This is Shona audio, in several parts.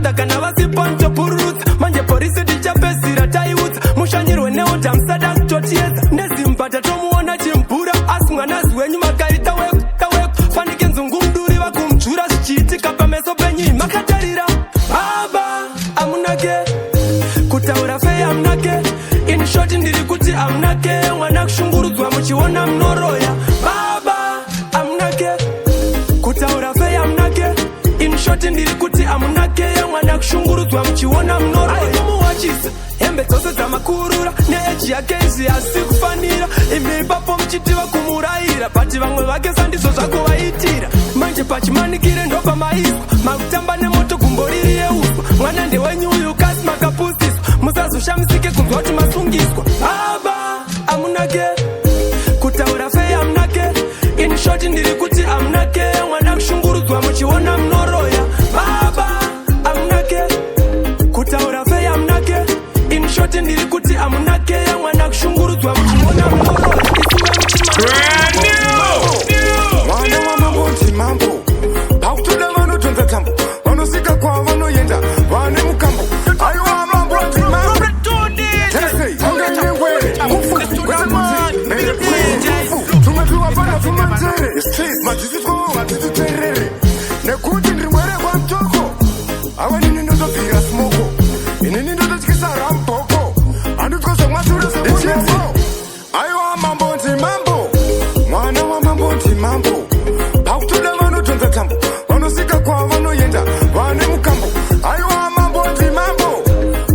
Mata kana vasiponto purutsa manje polisi tichapesira taiudza mushanyirwe neota musada kutotiedza nezimbata tomuona chimbura asi mwanazi wenyu makaita weku fanike nzungumduri vakumjura zvichiitika pameso penyu makatarira baba amunake kutaura fei amunake in short ndiri kuti amunake mwana kushungurudzwa muchiona munoroya baba amunake kutaura fei amunake in short ndiri kuti amunake mwana kushungurudzwa muchiona munoroya ainomuwachisa hembe dzose dzamakurura neeji yake izi asi kufanira imi ipapo muchitiva kumurayira bati vamwe vake sandizvo zvakuvaitira manje pachimanikire ndopamaiswa makutamba nemoto gumboriri yeuswa mwana ndewenyu uyu kasi makapusiswa musazoshamisike kunzwa kuti masungiswa baba amunake kutaura fei amunake in short ndiri kuti amunake mwana kushungurudzwa muchiona munoroya baba amunake kutaura fei amunake in short ndiri kuti amunake mwana kushungurudzwa muchiona munoroya mwana wamambo ndimambo pakutoda vanotonza tambo vanosika kwavo vanoenda vane mukambo aiwa mambo ndimambo tese tanganengwere tumatuwapana tumanzere madzisitwo madzisiterere nekuti ndimwere kwamtoko awanini ndotobvira smoko inini ndototyisa ramboko handitkozva mwaturezeunyefo aiwa mambo ndimambo mwana wamambo ndimambo pakutoda vanotonza tambo vanosika kwavo vanoenda vane mukambo aiwa mambo ndimambo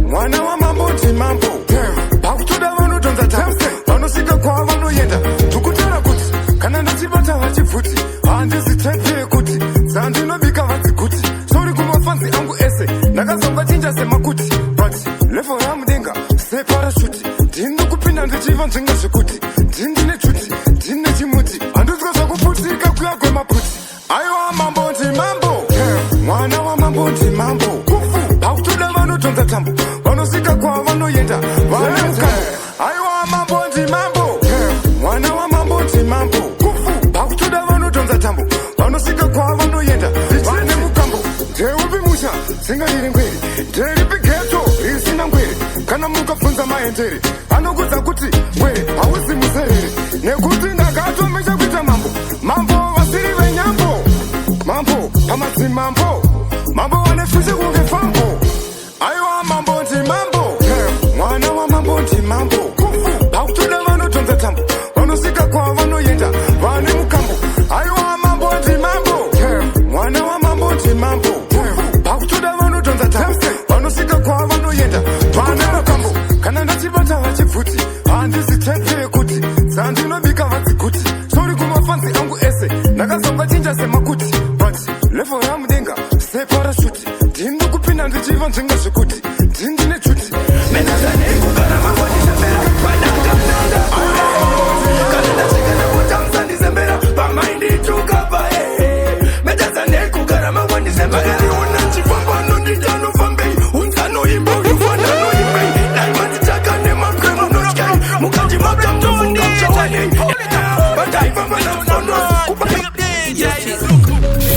mwana wamambo ndimambo pakutoda vanotonza tambo vanosika kwavo vanoenda tukutaura kuti kana ndachibata vachibvuti handizitepee kuti dzandinobika vadziguti sori kumafanzi angu ese ndakazonga chinja semakuti but level yamudenga separashuti ndinokupinda ndichiva nzvinga zvekuti ndindine chuti ndine chimuti handizwa zvakuputika kuyagwe maputi aiwa mambo ndimambo mwana wamambo ndimambo pakutoda vanotonza tambo vanosika kwavo vanoenda vane mukambo aiwa mambo ndimambo mwana wamambo ndimambo pakutoda vanotonza tambo vanosika kwavo vanoenda vane mukambo ndeupi musha singariri ngwere nderipi geto risina ngwere kana mukabvunza maendere anokudza kuti ngwere hausi muzerere nekuti ndakatomesha kuita mambo vasiri venyambo mambo pamadzimambo mambo vanefushe kunge fambo aiwa mambo ndimambo mwana wamambo ndimambo pakutoda vanotonza tambo vanosika kwavo vanoenda vane mukambo aiwa mambo ndimambo mwana wamambo ndimambo pakutoda vanotonza tambo vanosika kwavo vanoenda vane mukambo kana ndachibata vachibvuti handizitepee kuti dzandinobika vadziguti sori kumafanzi angu ese ndakazonga chinja semakuti but level yamudenga separashuti ndinokupinda ndichiva nzvinga zvekuti ndindine chuti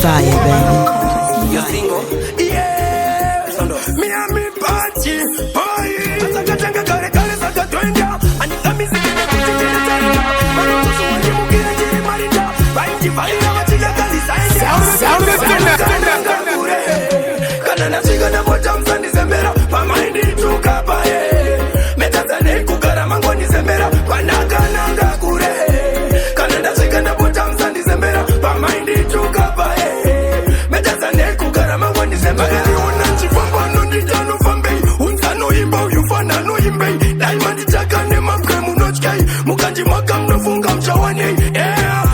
Fire, baby. You're single? Yeah. Miami party, boy. Ataka kare kare saka twenda. Anita miziki kuchitenda. Manusu wani mukira jiri marinda. Bainji valira machiga kalisa ende. Sound kana nasiga na moja msandi zembera. Pamaindi tukapa metazane kukara mangoni zembera. Panakananga kure. Kana nasiga na moja msandi zembera. Pamaindi tukapa metazane kukara mangoni zembera. Mukanji mwaka mnofunga mchawani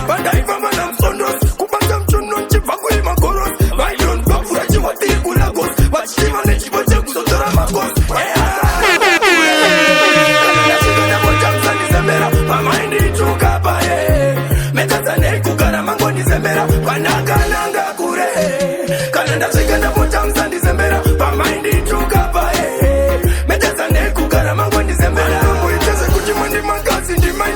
bandaiva mana msondos kupata mchuno nchipa kuli makoros Vaidon bakuraji watiri kulagos Vachima nechipo cheku sotora magos Kanashika moja msani zembera Pamaindi tukapa metazane kukara mangoni zembera Panakananga kure Kanashika moja msani zembera Pamaindi tukapa metazane kukara mangoni zembera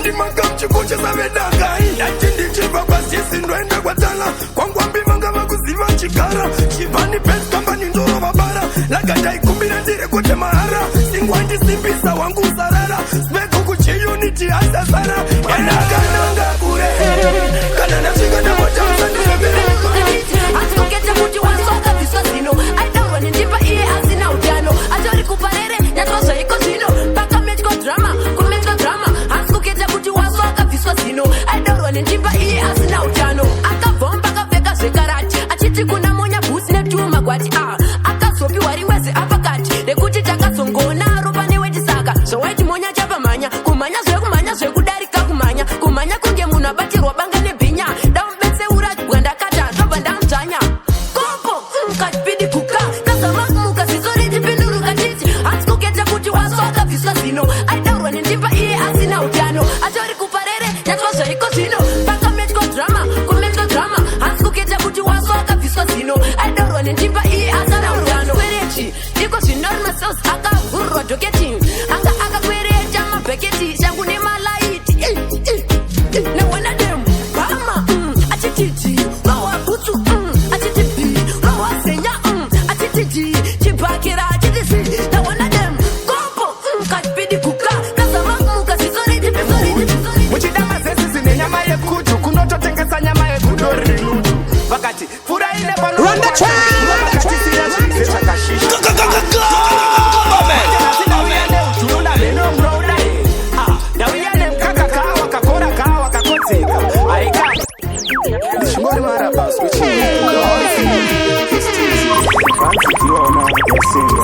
Ndi makamchikucha zavedanga Yachindi chiva kwa siesi ndoenda kwa tala Kwa ngwambi manga wakuziva chikara Chivani pet kamba ni ndoro mabara basa sana yanakananga kure kana nafika na moja msandifebele Atukete kuti wasoka viswa zino Aidaurwa nindipa iye asina ujano Atori kuparere nyatwazo iko zino Paka metko drama, kumetko drama Atukete kuti wasoka viswa zino Aidaurwa nindipa iye asina ujano Akavomba kaveka zekarati Achiti kuna monya busi neptuma kwati Akasopi waringwezi apakati Nekuti takazongona ropa newetisaka Zowaiti monya chapa manya Kumanya zwe kudarika kumanya Kumanya kunge muna batirwa banga nebinya Daumbetse urati bwanda kata Toba ndamtanya Kompo, kachipidi kuka Kasama muka sizori jipinduru kachiti Atukete kuti wasoka viswa zino Aidaurwa nindipa iye asina ujano Atori kuparere nyatwazo iko zino Paka metko drama, kumetko drama Atukete kuti wasoka viswa zino Aidaurwa nindipa iye asina ujano Kwerechi, iko zinorma cells Akavurwa doketi Anga akakwerecha mabeketi Shangu ne malaiti Na wana demu Bama, achititi Wawa butu, achitipi Wawa senya, achititi Chipakira, achitisi Na wana demu Kompo, kachipidi kuka Kasama muka sizori jipizori Muchidama zesi zine nyama ye kutu Kunoto tengesa nyama ye kudori lutu Wakati fura ile pano Run the track! Wakati siya zise shakashisha Sina uyane uchulunda meno mroda Na uyane mkaka kawa kakora kawa kakoteka Aika Nishimori maraba switchi Fancy kiona yasinga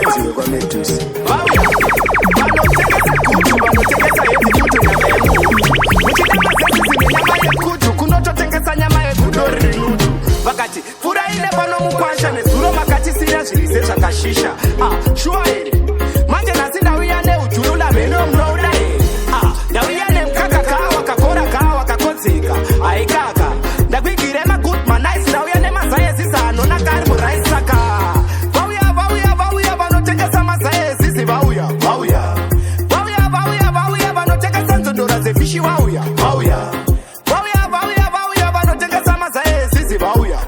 Naezi kwa metusi Wanotekesa kutu Wanotekesa yezi kutu na memu Muchidama zesi zine nyama ye kutu Kunoto tengesa nyama ye kudori lutu Wakati fura ile pano mukwansha Nesuro makati siya zise shakashisha Shua ele Manje nasinda uyane uchulunda meno mroda Na uyane mkaka kawa kakora kawa kakoteka Aikaka Ndakwigire ma good man nice Na uyane mazaye sisa anona kari muraisaka Vauya vanotekesa mazaye sisi vauya vanotekesa nzondora zefishi vauya vanotekesa mazaye sisi vauya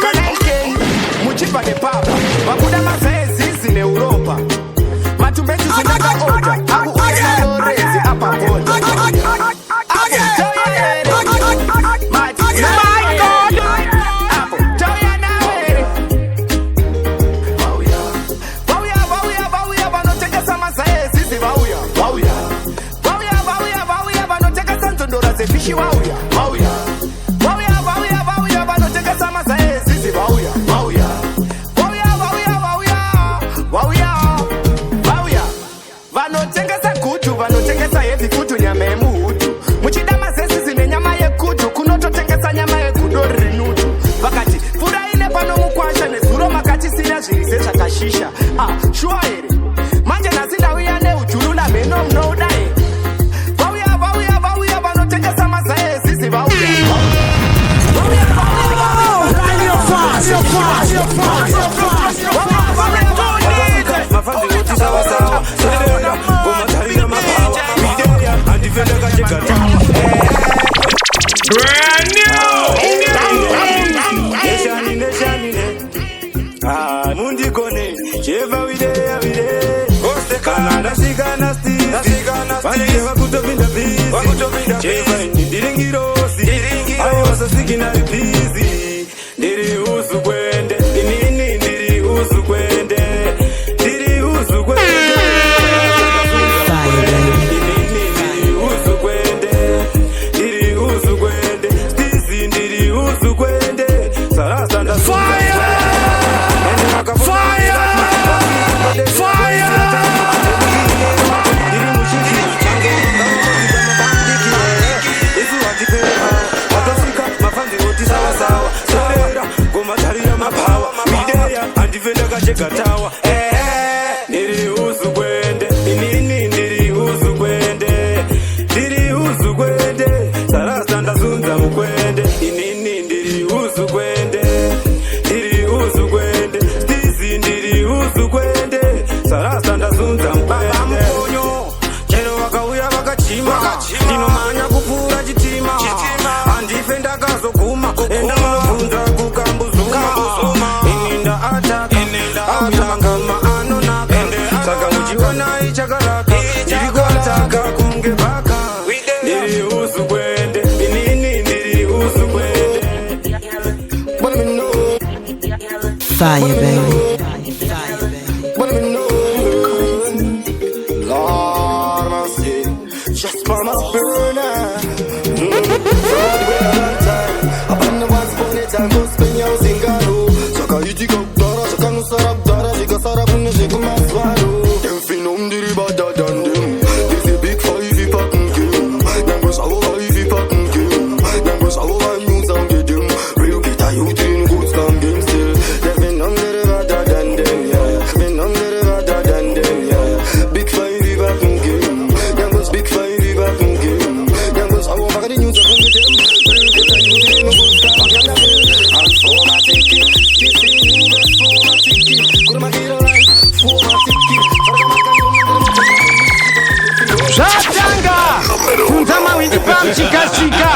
Kaneke Muchipa ne papa Wakuda mazaye sisi ne Europa Matumbetu zinaka oja Agu uye na lorezi apa boda Vauya vanotekesa mazaye sisi vauya vanotekesa nzondora zefishi vauya vanotekesa mazaye sisi vauya vanotengesa kutu vanotengesa hevi kutu nyama yemuhutu muchidama zesi zine nyama yekutu kunototengesa nyama yekudori nutu vakati fura ile pano mukwasha nezuro makati sina zvirise zvakashisha shua here manje nasinda uyane uchulunda meno mnouda here vauya vanotengesa mazaye sisi vauya Mundigone, Jeva we there. Canada, Sigana, Steve, Wakutobinda busy. Jeva in Diringirosi, I was a sick in a busy. Diri Uzukwende, Nini, Diri Uzukwende, Diri Uzukwende. Diri Uzukwende, Stizi, Diri Uzukwende, Sarasanda Fire! Katawa Niri Uzukwende Nini Niri Uzukwende Niri Uzukwende Sarasa ndazunza mukwende Nini Niri Uzukwende Niri Uzukwende Stizi Niri Uzukwende Sarasa ndazunza mukwende Mponyo Chero wakauya wakachima Dino manya kupura chitima Andife ndakazoguma Enda unobvunza kukambuzuma Ininda ataka Amilanga maano naka Saka chakalaka irikwataka kunge baka ndiri uzukwende inini ndiri uzukwende Fire, baby. Lord, mercy, just for my burner. Upon the ones born it and go spin your zingaro. So can you dig up Dora, so can you set up Dora, she can set up in the shake my swallow. Them phenom diri better than them. This a big 5 fucking game. Them goes our 5 fucking game. Them goes our news and get them. Real get a youth in good scam game still. Them phenom diri better than them, yeah. Phenom diri better than them, yeah. Big 5 fucking game. Them goes big 5 fucking game. Them goes our back of the news and get them. Real get a youth in good scam game still. I'm for my ticket. This is you, that's for my ticket. Could my get a life for my ticket. Shatanga! Kuntama windi pam chika chika.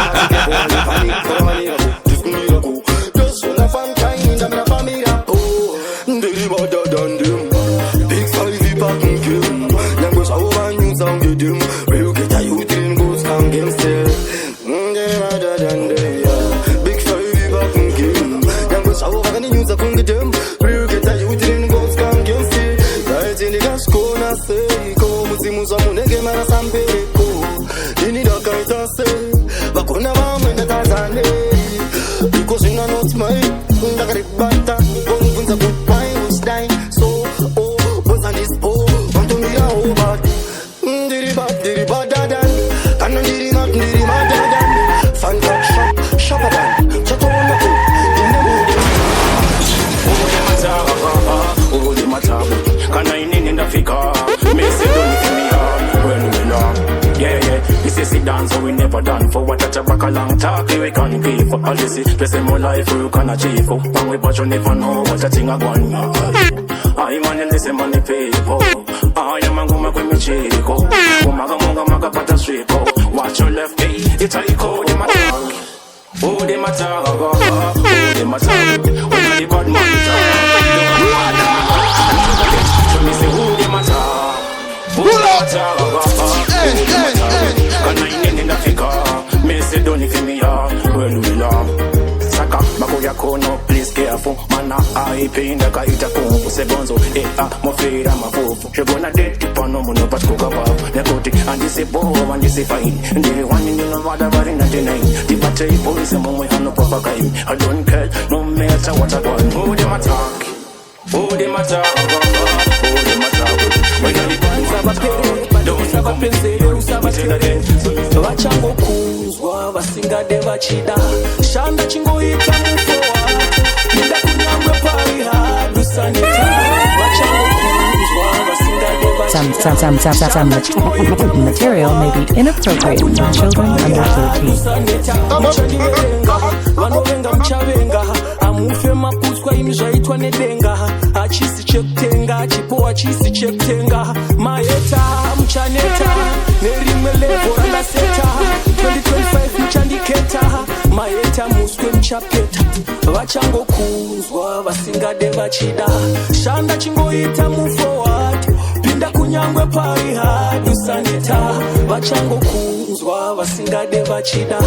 So we never done for what a back a long talk. We can't pay for policy. Place more life we can achieve. And we but you never know what a thing I want. I man and listen money people. I am a woman with me chico. Maga pata striko. Watch your left knee. It's a echo. They matter. Oh they matter. Oh they matter. When the bad man talk. So me say who they matter. Who they matter. Can I in Africa? Me say don't if me are well we love. Saka bako yako no please careful. Mana I pain the kaita kumbu se bonzo. Mo feira mafufu. She gonna dead keep on no mono but cook up. Nekoti and this is bo and this is fine. And the one in no matter what in 99. The battery boys and momo have no proper crime. I don't care no matter what I want. Who them attack? Who them attack? Who them attack? When the guns have a pain. Vachango kuzwa vasingade vachida shanda chingoita mufowa inda kunyangwe pari hadusaneta vachango kuzwa vasingade Some material may be inappropriate for children under 13. vanovenga muchavenga amufe maputswa imi zvaitwa nedenga achisi chekutenga chipowa chisi chekutenga maeta muchaneta nerimwe levo randaseta 2025 muchandiketa maeta muswe muchapeta vachangokunzwa vasingade vachida shanda chingoita mufoward pinda kunyangwe pari hadusaneta vachangokunzwa vasingade vachida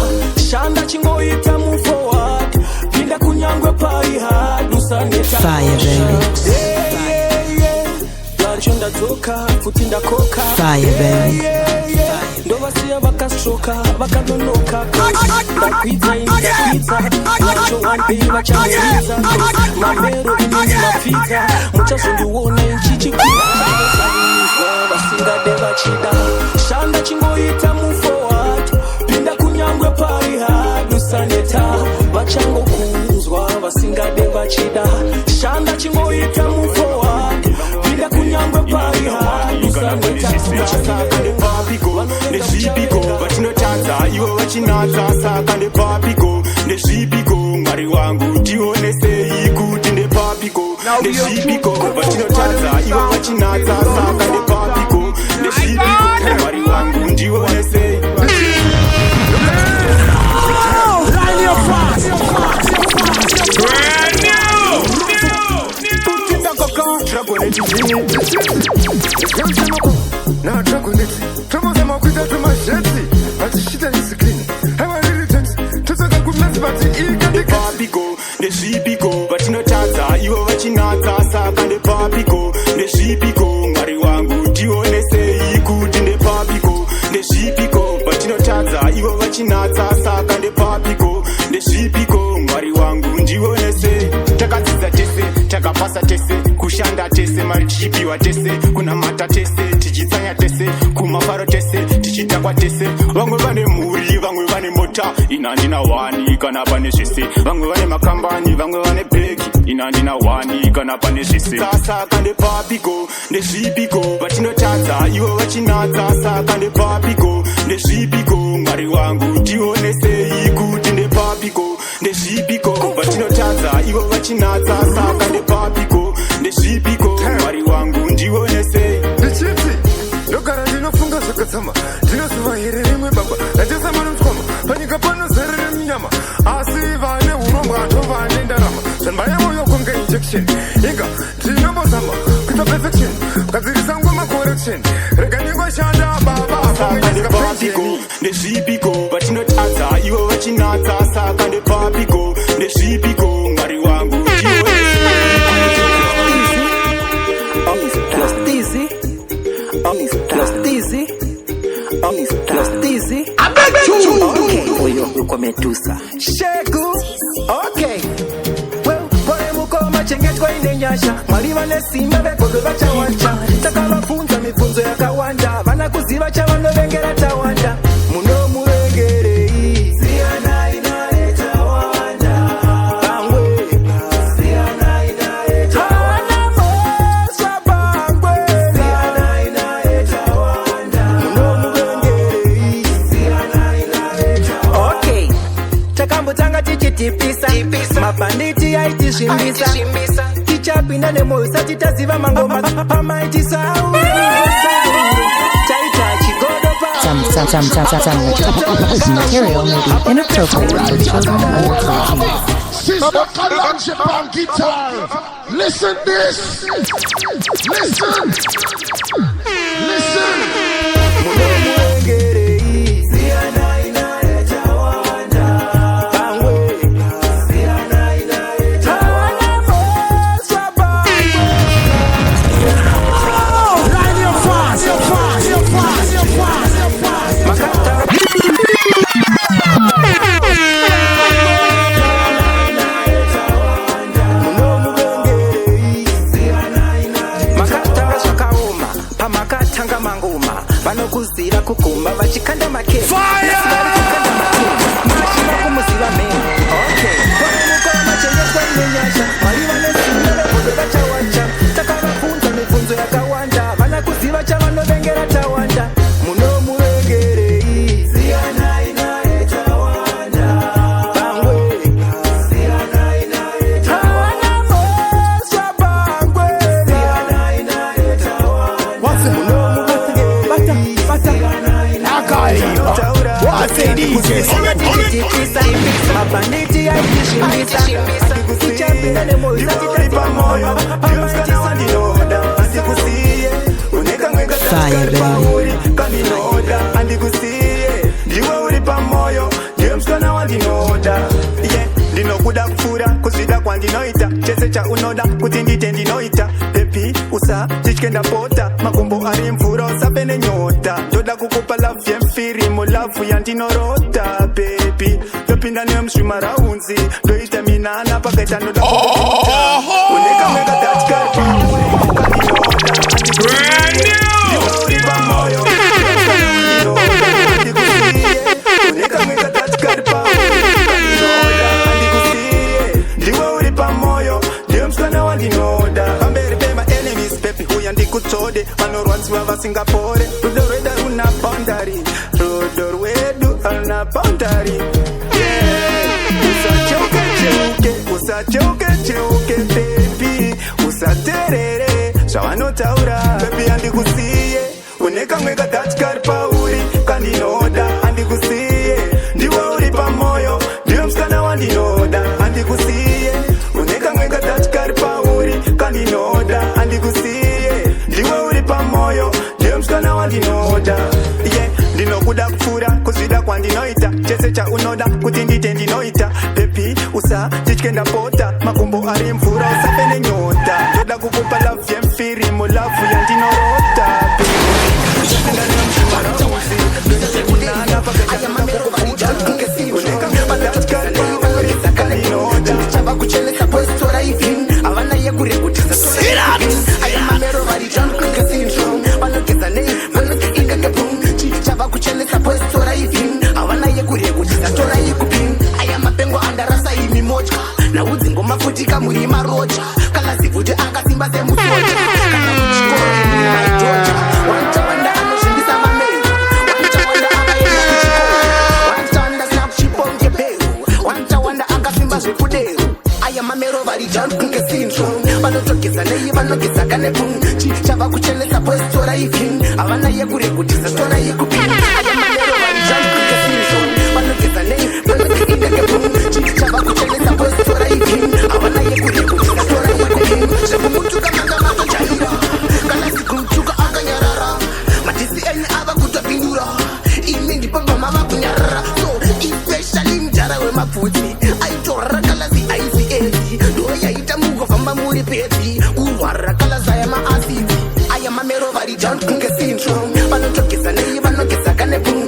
shanda chingoita mufoward pinda kunyangwe pari hadusaneta Fire, baby. Fire, baby. ndovasiya vakastroka vakanonoka ndakwidza indakwidza vacho wandei vachaneriza mamero inini mapfidza muchazondiona inchichikuaizwa vasingade vachida shanda chingoita mufoward pinda kunyangwe pari hadusaneta vachangokunzwa vasingade vachida shanda chingoita mufoward pinda kunyangwe pari hadusaneta Neshipigo, vachinotadza ivo vachinatsa saka ndepapiko nesvipigo mwari wangu tione sei kuti ndepapiko nesvipigo vachinotadza ivo vachinatsa saka ndepapiko nesvipigo mwari wangu ndione sei ndezvipiko vatinotadza ivo vachinatsa saka ndepapiko ndezvipiko mwari wangu ndionesei kuti ndepapiko ndezvipiko vatinotadza ivo vachinatsa saka ndepapiko ndezvipiko mwari wangu ndionesei takadzidza tese takapasa tese kushanda tese mari tichipiwa tese kunamata tese tichitsanya tese kumafaro tese tichidhakwa tese vamwe vane mhuri vamwe vane mota ina handina wani kana pane zvese vamwe vane makambani vamwe vane bheki ina handina wani kana pane zvese saka ndepapiko ndezvipiko vatinotadza ivo vachinatsa saka ndepapiko ndezvipiko mwari wangu ndionesei kuti ndepapiko ndezvipiko vatinotadza ivo vachinatsa saka ndepapiko ndezvipiko mwari wangu ndionesei ndichiti ndogara ndinofunga zvakadzama ndinoziva here rimwe baba ndachasama nomutswama panyika pano zerere munyama asi vane urongwa ndo vane ndarama zvanba yavo yokonge injection inga ndinombozama kuita perfection gadzirisa ngoma correction rega ningoshanda baba saka ndepapiko ndezvipiko vatinotadza ivo vachinatsa saka ndepapiko ndezvipiko mwari wangu Medusa Shegu okay well pole mukoma chengetwa ine nyasha mwali vane simba vegodo vachawancha takavafunza mifunzo yakawanda vana kuziva chavanovengera tawanda muno muvengerei siyana inaye tawanda bangwe siyana inaye tawanda moswa bangwe siyana inaye tawanda muno muvengerei siyana inaye tawanda okay takambotanga tichitipisa mabhanditi aitizvimbisa tichapinda nemoyo sati taziva mangoma pamaitisau taita chigodo Some material may be inappropriate for children under 13. Sister Kalanji on guitar. Listen this. Listen. vanokuzira kugumba vachikanda makesi mashiva kumuziva meni okay kwanemukova machengetwa nenyasha mwari vanesimba vegodo vachawancha takavafunza mibvunzo yakawanda vana kuziva chavanovengera tawanda muno muvengerei siyana inaye tawanda bangwe siyana inaye tawanda moswa bangwe siyana inaye tawanda muno mabhanditi aitizvimbisa tichapinda nemoyo sati pamoyo pamaitisandinoda andikusiye unekamweka pauri kandinoda andikusiye ndiwe uri pamoyo ndiwe mswana wandinoda ye ndinokuda kupfuura kuzvida kwandinoita chese chaunoda kuti ndite ndinoita pepi usa titywe ndapota makumbo ari mvura usape nenyota ndoda kukupa lavu yemfirimo lavu yandinorota pepi topinda nemuzvimaraunzi ndoita minana pakaita ndoda kukuita unekamweka datikari ndiwe uri pamoyo unekamweka datikari ndiwe uri pamoyo ndiwe mswana wandinoda pamberi pemaenemies pepi huya ndikutsode vanorwadziwa vasingapore rudo rwedu runa boundary rudo rwedu runa boundary usacheuke pepi usaterere zvavanotaura pepi andikusiye unekamweka datikari pauri kandinoda andikusiye ndiwe uri pamoyo ndiwe msana wandinoda andikusiye unekamweka datikari pauri kandinoda andikusiye ndiwe uri pamoyo ndiwe msana wandinoda ye ndinokuda kupfuura kuzvida kwandinoita chese chaunoda kuti ndite ndinoita pepi usa kenda pota makumbo ari mvura usapene nyota ndoda kukupa love ya mfirimu love ya ndinorota chava kuchelesa postora hivi avana yekurekuti chava kuchelesa postora hivi avana yekurekuti satora yekupin aya mapengo andarasa imi mocha naudzi ngoma futi kamuri marocha kana zivuti akasimba semusoja kana kuchikoro imi maidocha wanitawanda anozvimbisa mamero wanitawanda akaenda kuchikoro wanitawanda sina kuchibonge beu wanitawanda akasimba zvekudero aya mamero vari jankunge syndrome vanotogeza nei vanogeza kanepum chava kuchelesa postora ifi havana yekurekutisa stora yekupin aya mamero vari jankunge syndrome vanogeza nei vanogeza kanepum chava kuchelesa postora ifi havana yekurekutisa stora yekupin zvekumutuka makamato jaira kana sikumtuka akanyarara matisi enyu ava kutopindura imi ndipo pamava kunyarara so especially mjara wemapfuti aitorara kalazi aiziezi ndoyaita mugofamba muri peti kurwara kalaza yamaasidi aya mamero vari jankunge syndrome vanotogeza nei vanogeza kanepum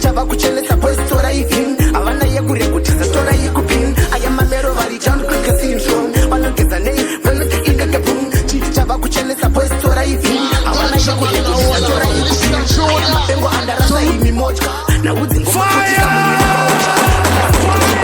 chava kuchelesa postora ifi havana yekurekutisa stora yekupin aya mamero vari jankunge syndrome vanogeza nei vanogeza kanepum chava kuchelesa postora ifi havana yekurekutisa stora yekupin mapengo andarasa imi mocha naudzi ngoma kuti kamuri marocha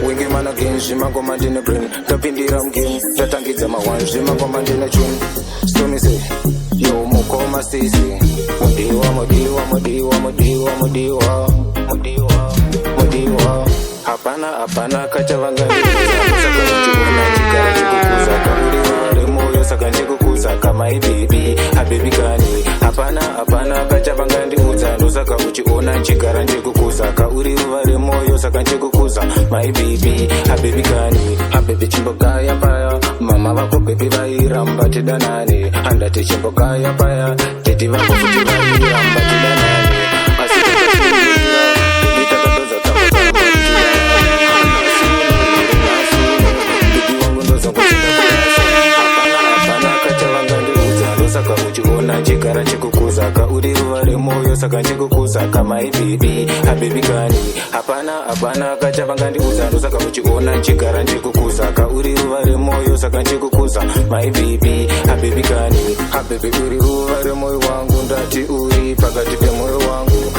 wingimana again zvimangoma ndine brain tapindira mugame tatangidza mawani zvimangoma ndine chuni so me say yo mukoma sisi mudiwa mudiwa mudiwa mudiwa mudiwa mudiwa mudiwa hapana kachavanga saka ndikukuza kama ibibi habibi gani hapana kachavanga ndiudza ndosaka uchiona chigara ndikukuza kauri ruva remoyo saka ndikukuza my baby habibi gani habibi chimbokaya paya mama vako bebi vairamba tidanane handati chimbokaya paya teti vako futi vairamba tidanane saka uchiona chigara chikukuza kauri ruva remoyo saka ndikukuza kama ibibi habibi gani hapana kachavanga ndiudza ndosaka uchiona chigara ndikukuza kauri ruva remoyo saka ndikukuza my baby habibi gani habibi uri ruva remoyo wangu ndati uri pakati pemoyo wangu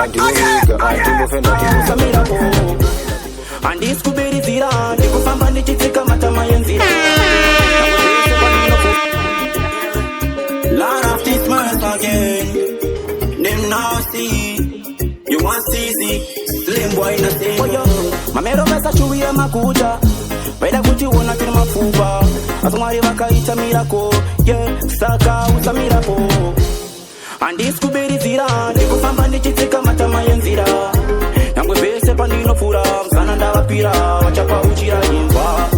andiurega andimbofenda samirapo andisikuberizira ndikufamba ndichitsika matama yenzira Lord of this month again, them nasty. You want CZ, slim boy na say. Oh yo, mamero pesa chuwi ya makuta. Peda kuti wona kini mafuba. Asumari wakaita mirako, yeah, saka usa mirako. Andi skuberi zira, ndikufamba ndichitsika matama yenzira. Yangwe bese pandino fura, msana ndawapira, wachapa uchira yimba.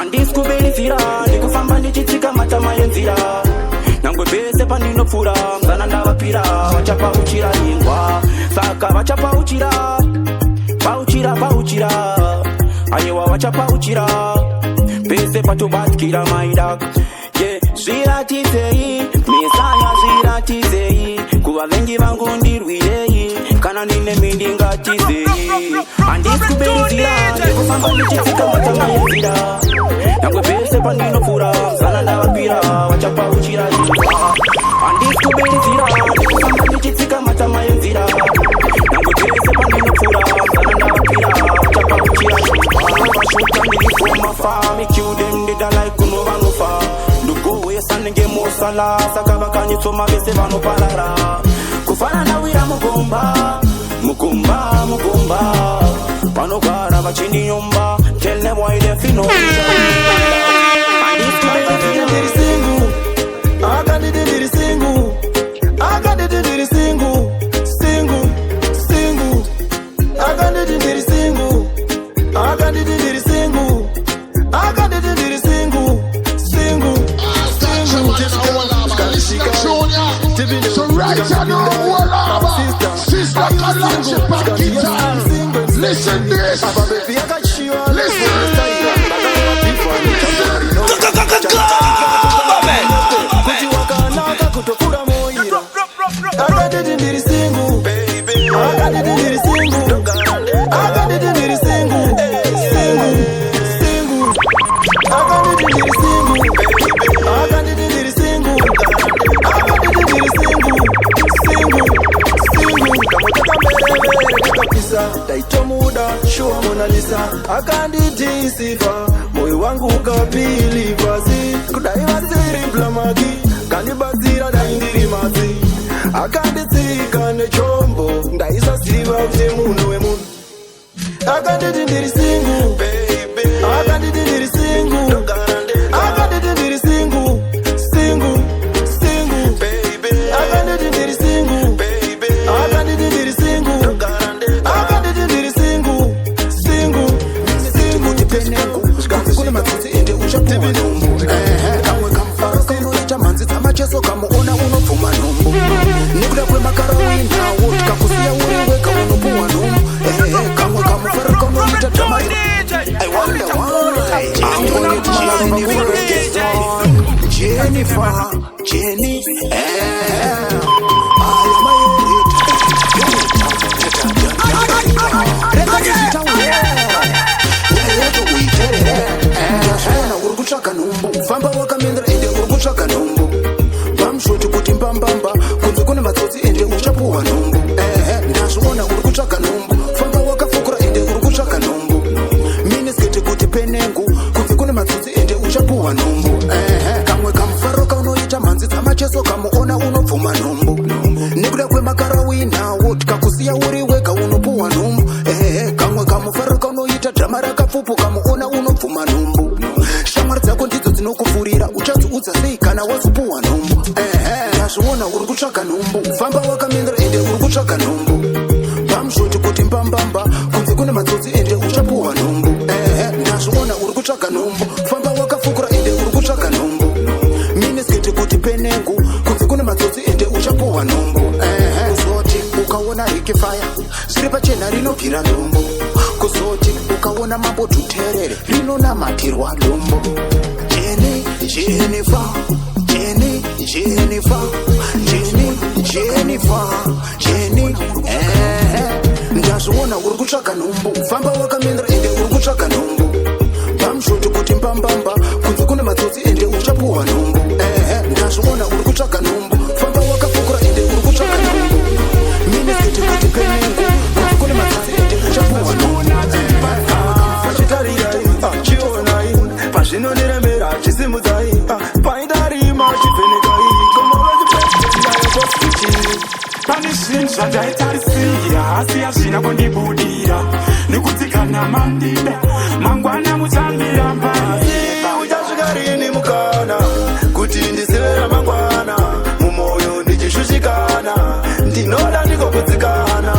Andi skuberi zira, ndikufamba ndichitsika matama yenzira. Nangwe bese pandinopfura mzana ndavapira vachapa uchira ingwa saka vachapa uchira pauchira ayewa vachapa uchira bese patobatkira maidak ye zviratizei mesaya zviratizei kuva vengi vangu ndirwirei kana nine mindingatizei handisikuberizira ndikufamba ndichitsika matama yenzira nangwe bese pandinopfura mzana ndavapira vachapa uchira ingwa handisikuberizira ndikufamba ndichitsika matama yenzira nangwe bese pandinopfura mzana ndavapira vachapa uchira ingwa vashuta ndilifoma fami kill them did I like kuno vanofa ndugowesa nenge mosala saka vakanyitsoma vese vanoparara kufana ndawira mukumba vanogara vachindiyomba tell them why they feel no So right now, Sister Kalanji on guitar. Listen this. Taitomuda show Mona Lisa akanditi sifa moyo wangu ukapili vazi kudai wasiri blamagi kanibazira daindiri mazi akanditi kane chombo ndaisa siva ute muno wemu akanditi ndiri singu baby akanditi ndiri singu akanditi ndiri singu singu singu baby akanditi ndiri singu baby akanditi ndiri singu machezo kamuona unopfuma nhumbu nekuda kwemakarawina kakusiya uri wega unopumwa nhumbu kamwe kamufara kamuita tamai I wonder why Jennifer Jenny urikutsvaka nhumbu famba wakamendera ende urikutsvaka nhumbu vamshoti kuti mbambamba kunze kune matsotsi ende uchapuhwa nhumbu ndazviona urikutsvaka nhumbu famba wakafukura ende urikutsvaka nhumbu minisketi kuti penengu kunze kune matsotsi ende uchapuhwa nhumbu kamwe kamufaro kaunoita mhanzi dzamacheso kamuona unobvuma nhumbu nekuda kwemakarawinawo kakusiya uri wega unopuhwa nhumbu kamwe kamufaro kaunoita dhama rakapfupu kamuona unobvuma nhumbu shamwari dzako ndidzo dzinokufurira uchadziudza sei kana wazopuhwa nhumbu ndazviona uri kutsvaga nhumbu famba wakamendera ende uri kutsvaga nhumbu pamshoti kuti mbambamba kunze kune matsotsi ende uchapuhwa nhumbu ndazviona uri kutsvaga nhumbu famba wakafukura ende uri kutsvaga nhumbu minisketi kuti penengu kunze kune matsotsi ende uchapuhwa nhumbu kuzoti ukaona rikifaya zviri pachena rinobvira nhumbu kuzoti ukaona mambo tuterere rinonamatirwa nhumbu Jennifer Jenny Jennifer Jenny Jennifer Jenny ndazviona uri kutsvaga nhumbu famba wakamendera ende uri kutsvaga nhumbu pamshoti kuti mbambamba kunze kune matsotsi ende uchapuhwa nhumbu ndazviona uri kutsvaga nhumbu famba wakafukura ende uri kutsvaga nhumbu minisketi kuti penengu kunze kune matsotsi ende uchapuhwa nhumbu chionai pazvinondiremera chisimudzai paindarima chivhenekai pane zvinhu zvandaitarisira asi hazvina kundibudira nekutsikana mandida mangwana mutsambira mbasi uchasvika rini mukana kuti ndisevera mangwana mumoyo ndichishushikana ndinoda ndikokutsikana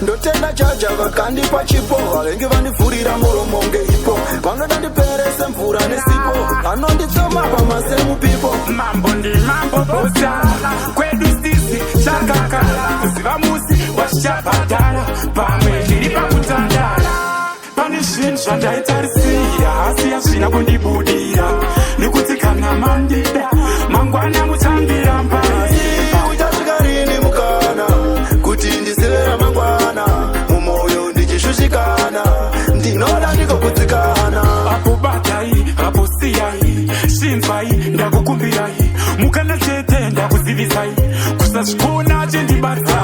ndotenda chaja vakandipa chipo vavengi vandivhurira muromo ngeipo vanoda ndiperese mvura nesipo vanonditsoma pamasemupipo mambo ndimambo bosa kwedu stisi chakakala kuziva musi wazvichabhadhara pamwe ndiri pakutandara pane zvinhu zvandaitarisira asi hazvina kundibudira nekutsikana mandida mangwana mutsambira mbasi uchasvika rini mukana kuti ndisevera mangwana mumoyo ndichishushikana ndinoda ndikokutsikana apobatai aposiyai shinzwai ndakukumbirai mukana chete ndakuzivisai kusazvikona chendibata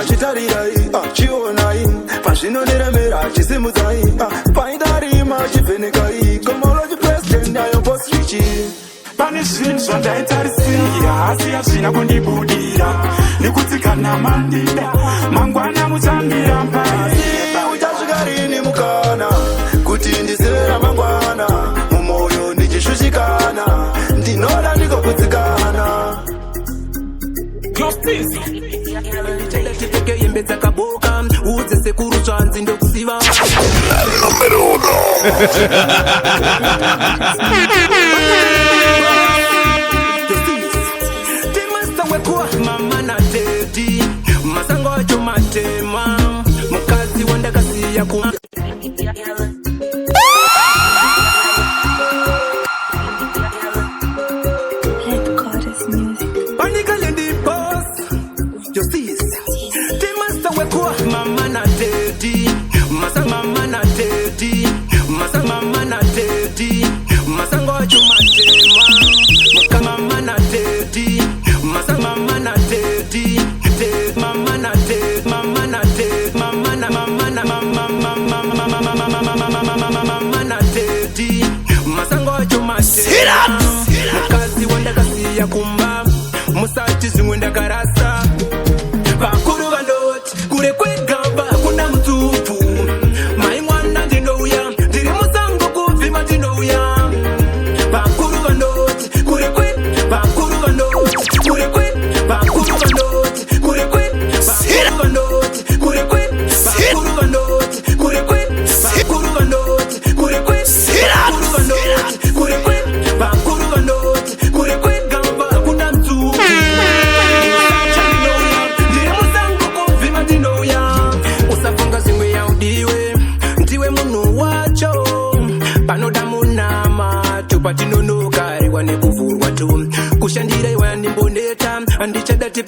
chitarirai chionai pazvinondiremera chisimudzai paindarima chivhenekai gomolo chipresident ayombostrichi pane zvinhu zvandaitarisira asi hazvina kundibudira nekutsikana mandida mangwana mutsambira mbasi uchasvika rini mukana kuti ndisevera mangwana mumoyo ndichishushikana ndinoda ndikokutsikana tipfeke hembe dzakaboka udze sekuru tsvanzi ndokuziva timasta wekuwa mama na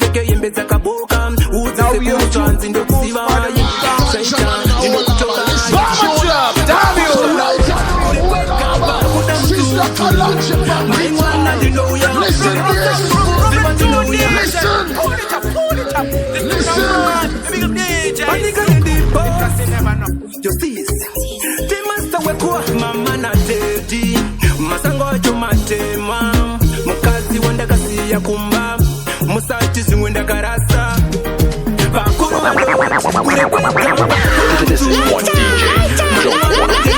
tipeke yembe dzakaboka udze sekutsvanzi ndokuziva shaita ndinokutora maimwana ndinouya mama na dedi masango acho matema mukazi wandakasiya kumba musati zvimwe ndakarasa vakuru vanoti kure kwegamba This is one DJ don't wanna be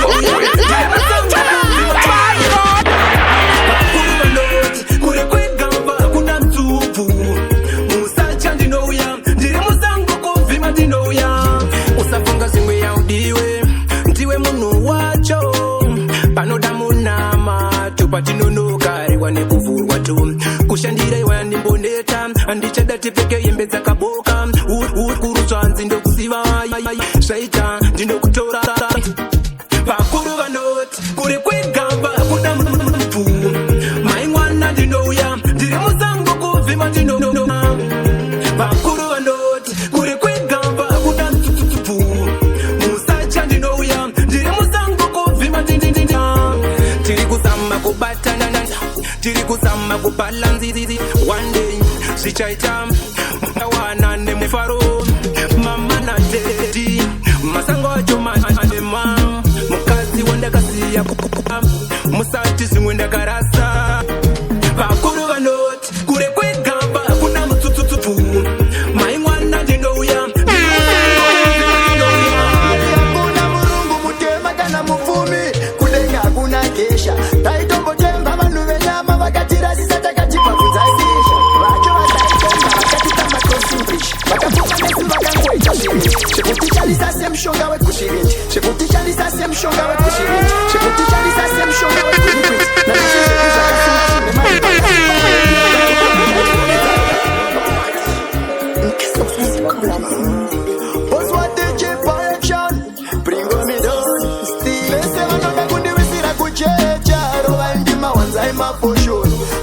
kure kwegamba kuna mtupu musacha ndinouya ndiri musango kuvhima ndinouya usafunga zvimwe yaudiwe ndiwe munhu wacho panoda munama topatinonoka rewa nekuvhurwa tu kushandira iwa ndimboneta handichada tipfeke hembe dzakaboka kurutsvanzi ndokuziva zvaita ndinokutora vakuru vanoti kure kwegamba kuda mupfu maimwana ndinouya ndiri musango kuvhima ndinona vakuru vanoti kure kwegamba kuda mupfu musacha ndinouya ndiri musango kuvhima ndindindinda tiri kuzama kubatana tiri kuzama kubalanzizizi one day zvichaita mutawana nemufaro mama na dedi masango acho matema mukazi wandakasiya kukupa musati zvimwe ndakarasa vakuru vanoti kure kwegamba kuna mutsutsutsupfu maimwana ndinouya hakuna murungu mutema kana mupfumi kudenga hakuna kesha taitombotemba vanhu venyama vakatirasisa takatipabvunzaisisha vacho vataitemba vakatita maconsimbrish vakapfuma nesu vakangoita zvirinji zvekutishandisa semushonga wekushirindi zvekutishandisa semushonga wekushirindi zvekutishandisa semushonga wekurikwiti nazvese zvedu zvakasunga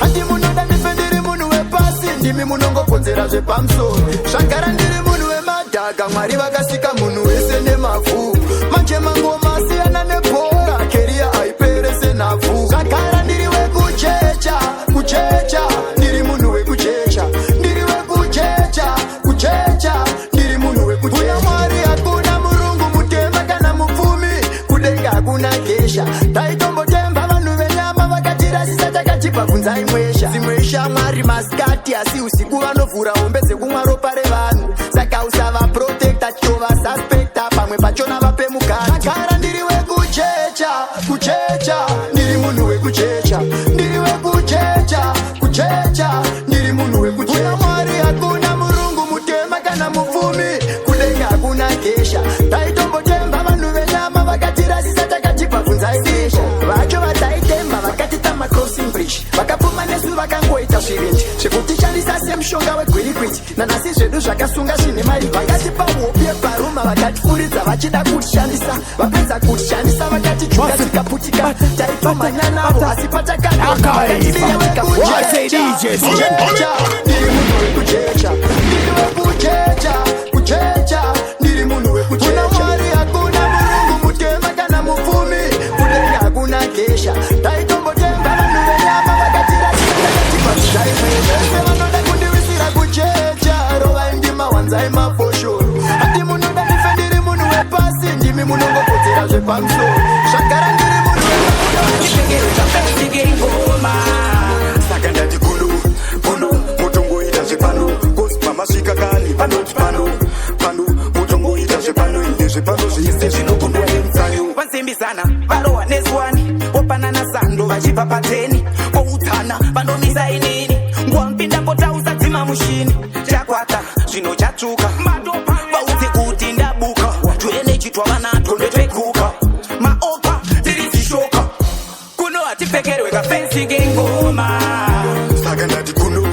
handi munoda ndifendiri munhu wepasi ndimi munongokonzera zvepamusoro zvagara ndiri munhu wemadhaga mwari vakasika munhu wese nemavhu manje mangoma asiyana nebhora keriya aiperese navhu zvagara ndiri wekuchecha kuchecha ndiri munhu wekuchecha ndiri wekuchecha kuchecha ndiri munhu wekuchecha kuna mwari hakuna murungu mutema kana mupfumi kudenga hakuna kesha taitombotemba vanhu venyama vakatirasisa takatibvabvunzai mwesha dzimwe shamwari masikati asi usiku vanovhura hombe dzekumwa ropa revanhu saka usavaprotekta titovasuspekta pamwe pachona vape mukati agara ndiri wekuchecha kuchecha ndiri munhu wekuchecha ndiri wekuchecha kuchecha ndiri munhu wekuchecha kuna mwari hakuna murungu mutema kana mupfumi kudenga hakuna kesha taitombotemba vanhu venyama vakatirasisa takatibvabvunzaisisha vacho vataitemba vakatita maconsimbrish vakapfuma nesu vakangoita zvirinji zvekutishandisa semushonga wegwirikwiti nanasi zvedu zvakasunga zvine mari vakatipa hopi yebaruma vakatifuridza vachida kutishandisa vapedza kutishandisa vakatichuka tikaputika taipa manyanavo asi patakadokavakatidiya wekuchecha ndiri munhu wekuchecha ndiri wekuchecha kuchecha ndiri munhu wekuchecha kuna mwari hakuna murungu mutema kana mupfumi kudenga hakuna kesha taitombotemba vanhu venyama vakatirasisa vanoda kundiwisira kuchecha rova indima wanzai mafoshoro hati munoda ndife ndiri munhu wepasi ndimi munongokodzera zvepamusoro zvagara ndiri munhu ngoma saka ndati kunu mutongoita zvepano kosi mamasvika kani panoti pano mutongoita zvepano ine zvepano zvese zvinokundwa nemutsayo vansimbisana varohwa nezuwani vopanana sando vachibva pateni koutsana vandomisa inini nguwampindapo tausadzima mushini chakwata zvino chatsvuka vaudze kuti ndabuka tuenechi twavanato ndetwekuka maoka tiri zishoka kuno hatipfekerwe kafensi kengoma saka ndati kuno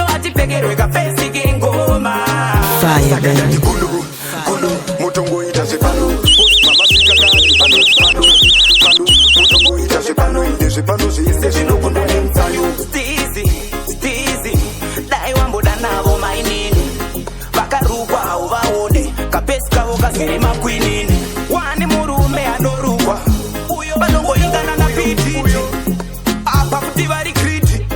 hatipfekerwe kafensi kengoma saka ndati kuno mutongoita zvepano mamasvika kani pano mutongoita zvepano ine zvepano zvese zvinokundwa nemutsayo stizi dai wamboda navo maini basiri makwinini wani murume anorukwa vanongoingana na piti apa kuti vari kriti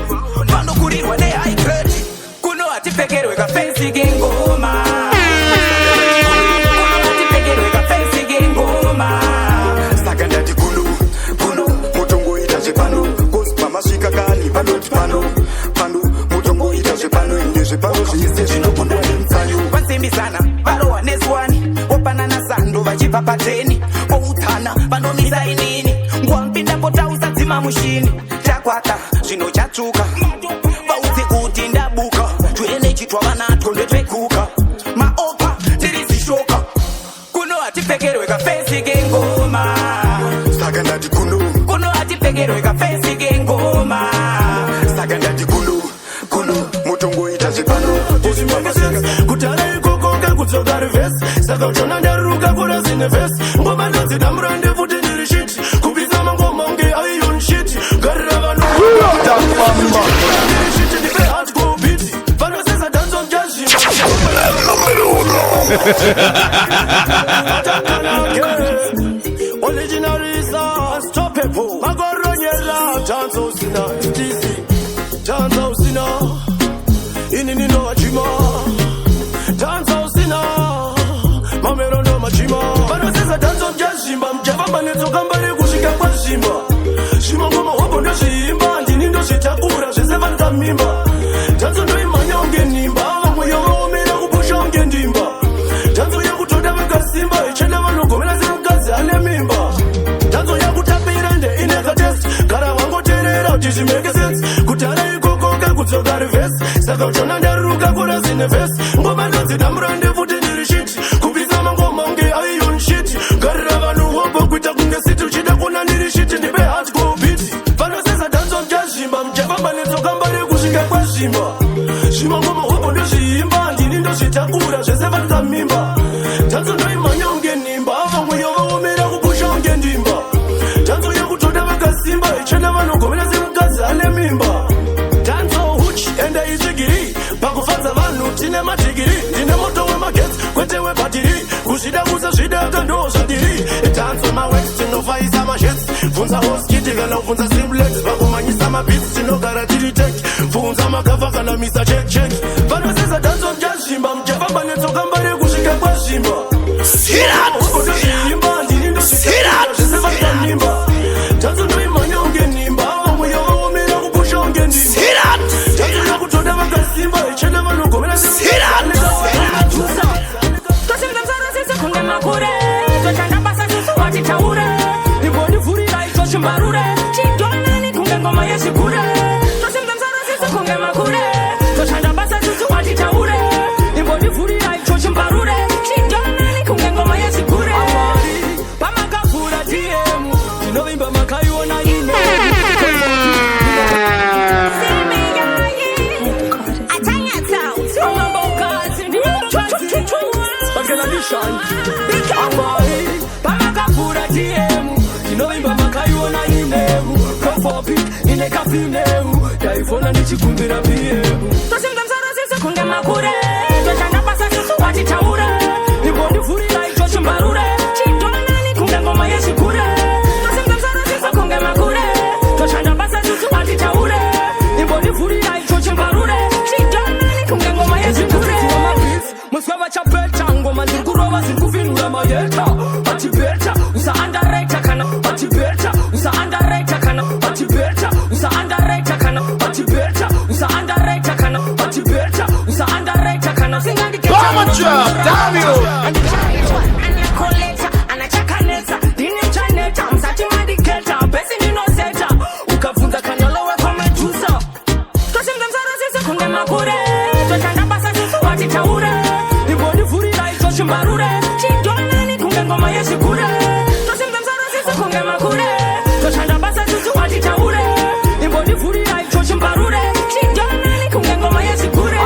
vanokurirwa nehigh grade kuno hatipfekerwe kafensi kengoma hatipfekerwe kafensi kengoma saka ndati kuno mutongoita zvepano kosi pamasvika kani panoti pano mutongoita zvepano ine zvepano zviise zvinokundwa nemutsayo vansimbisana varohwa nesuwani opanana sando vachibva pateni outsana vanomisa inini ngwampindapo tausadzima mushini chakwata zvino chatsvuka vaudzi kuti ndabuka tweenechitwa vanatwo ndetwekuka maopa ndirizishoka kuno hatipfekerwe kafensi kengoma saka ndati kuno hatipfekerwe kafensi kengoma saka ndati kuno mutongoita zvepano kutara ikoko kakutsoka rivhesi saka uchona ndaruka kura zine vhesi ngoma ndodzidambura ndefuti ndiri shiti kupisa mangoma unge aion shiti garira vanhu shiti ndipe hardcore beat vanosesa dance of jazz original is unstoppable magoronyela chance usina easy chance usina inini no achima chance usina mamero no machima vanosesa dance of jazz shimba mjava manetsoka mbari kusvika kwashimba shima ngoma hobo ndozviimba ndini ndozvitakura zvese vangamimba chanzo ndoimhanya unge nimba vamwe yovaomera kupusha unge ndimba chanzo yakutoda vakasimba ichenda vanogomera semukadzi ane mimba chanzo yakutapira ndeine katest gara wangoteerera kuti zvimeke sense kutara ikoko kakutsoka rivhesi saka uchona ndaruka kura zine vhesi ngoma ndodzidambura ndefuti ndiri shiti kupisa mangoma unge aion shiti garira vanhu hobo kuita kunge siti uchida kuona ndiri shiti ndipe hardcore beat vanosesa dance of jazz shimba mjava manetsoka mbari kusvika kwashimba shima ngoma hobo ndozviimba ndini ndozvitakura zvese vangamimba chanzo ndoimhanya unge nimba vamwe yovaomera kupusha unge ndimba chanzo yakutoda vakasimba ichena vanogomera semukadzi ane mimba tanzo huchi ende ichigiri pakufadza vanhu tine madigiri ndine moto wemagetsi kwete webhatiri kuzvida kusazvidaka ndo zvandiri tanzo mawex tinovhaisa mazhetsi bvunza hoskiti kana kubvunza simplex pakumanyisa mabhitsi tinogara tiri tek bvunza magavha kana misa chek vanosesa dance of jazz shimba mjafamba netsoka mbari kusvika kwashimba ndozviimba ndini ndozvese vangamimba tanzo ndoimhanya unge nimba vamwe yovaomera kupusha unge ndimba tanzo yakutoda vakasimba ichena vanogomera kunge makure toshanda basa susu watitaure ibodivhurira icho chimbarure chidonani kunge ngoma yezvikure tosimbe msara sisu kunge makure toshanda basa susu watitaure ibodivhurira icho chimbarure chidonani kunge ngoma yezvikure pamakavhura tiemu tinovimba makaiona ine pamakavhura tiemu tinovimba makaiona inemu kofopi ine kafinemu taifona ndichikumbira piemu tosimbe msara sisi kunge makure toshanda basa susu watitaure ibodivhurira icho chimbarure chidonani kunge ngoma yezvikure tosimbe msara sisi kunge makure toshanda basa susu watitaure ibodivhurira icho chimbarure chidonani kunge ngoma yezvikure muswe vachapeta ngoma ndiri kurova ziri kuvhinura mayeta vachibeta usa andareta kana vachibeta usa andareta kana vachibeta usa andareta kana vachibeta usa andareta kana vachibeta usa andareta kana singandiketa anakoleta anachakaneta ndine chaneta msati madiketa besi ndinoseta ukabvunza kanyolowe kometusa tosimbe msara sisi kunge makure toshanda basa susu watitaure ibodivhurira icho chimbarure chidonani kunge ngoma yezvikure tosimbe msara sisi kunge makure toshanda basa susu watitaure ibodivhurira icho chimbarure chidonani kunge ngoma yezvikure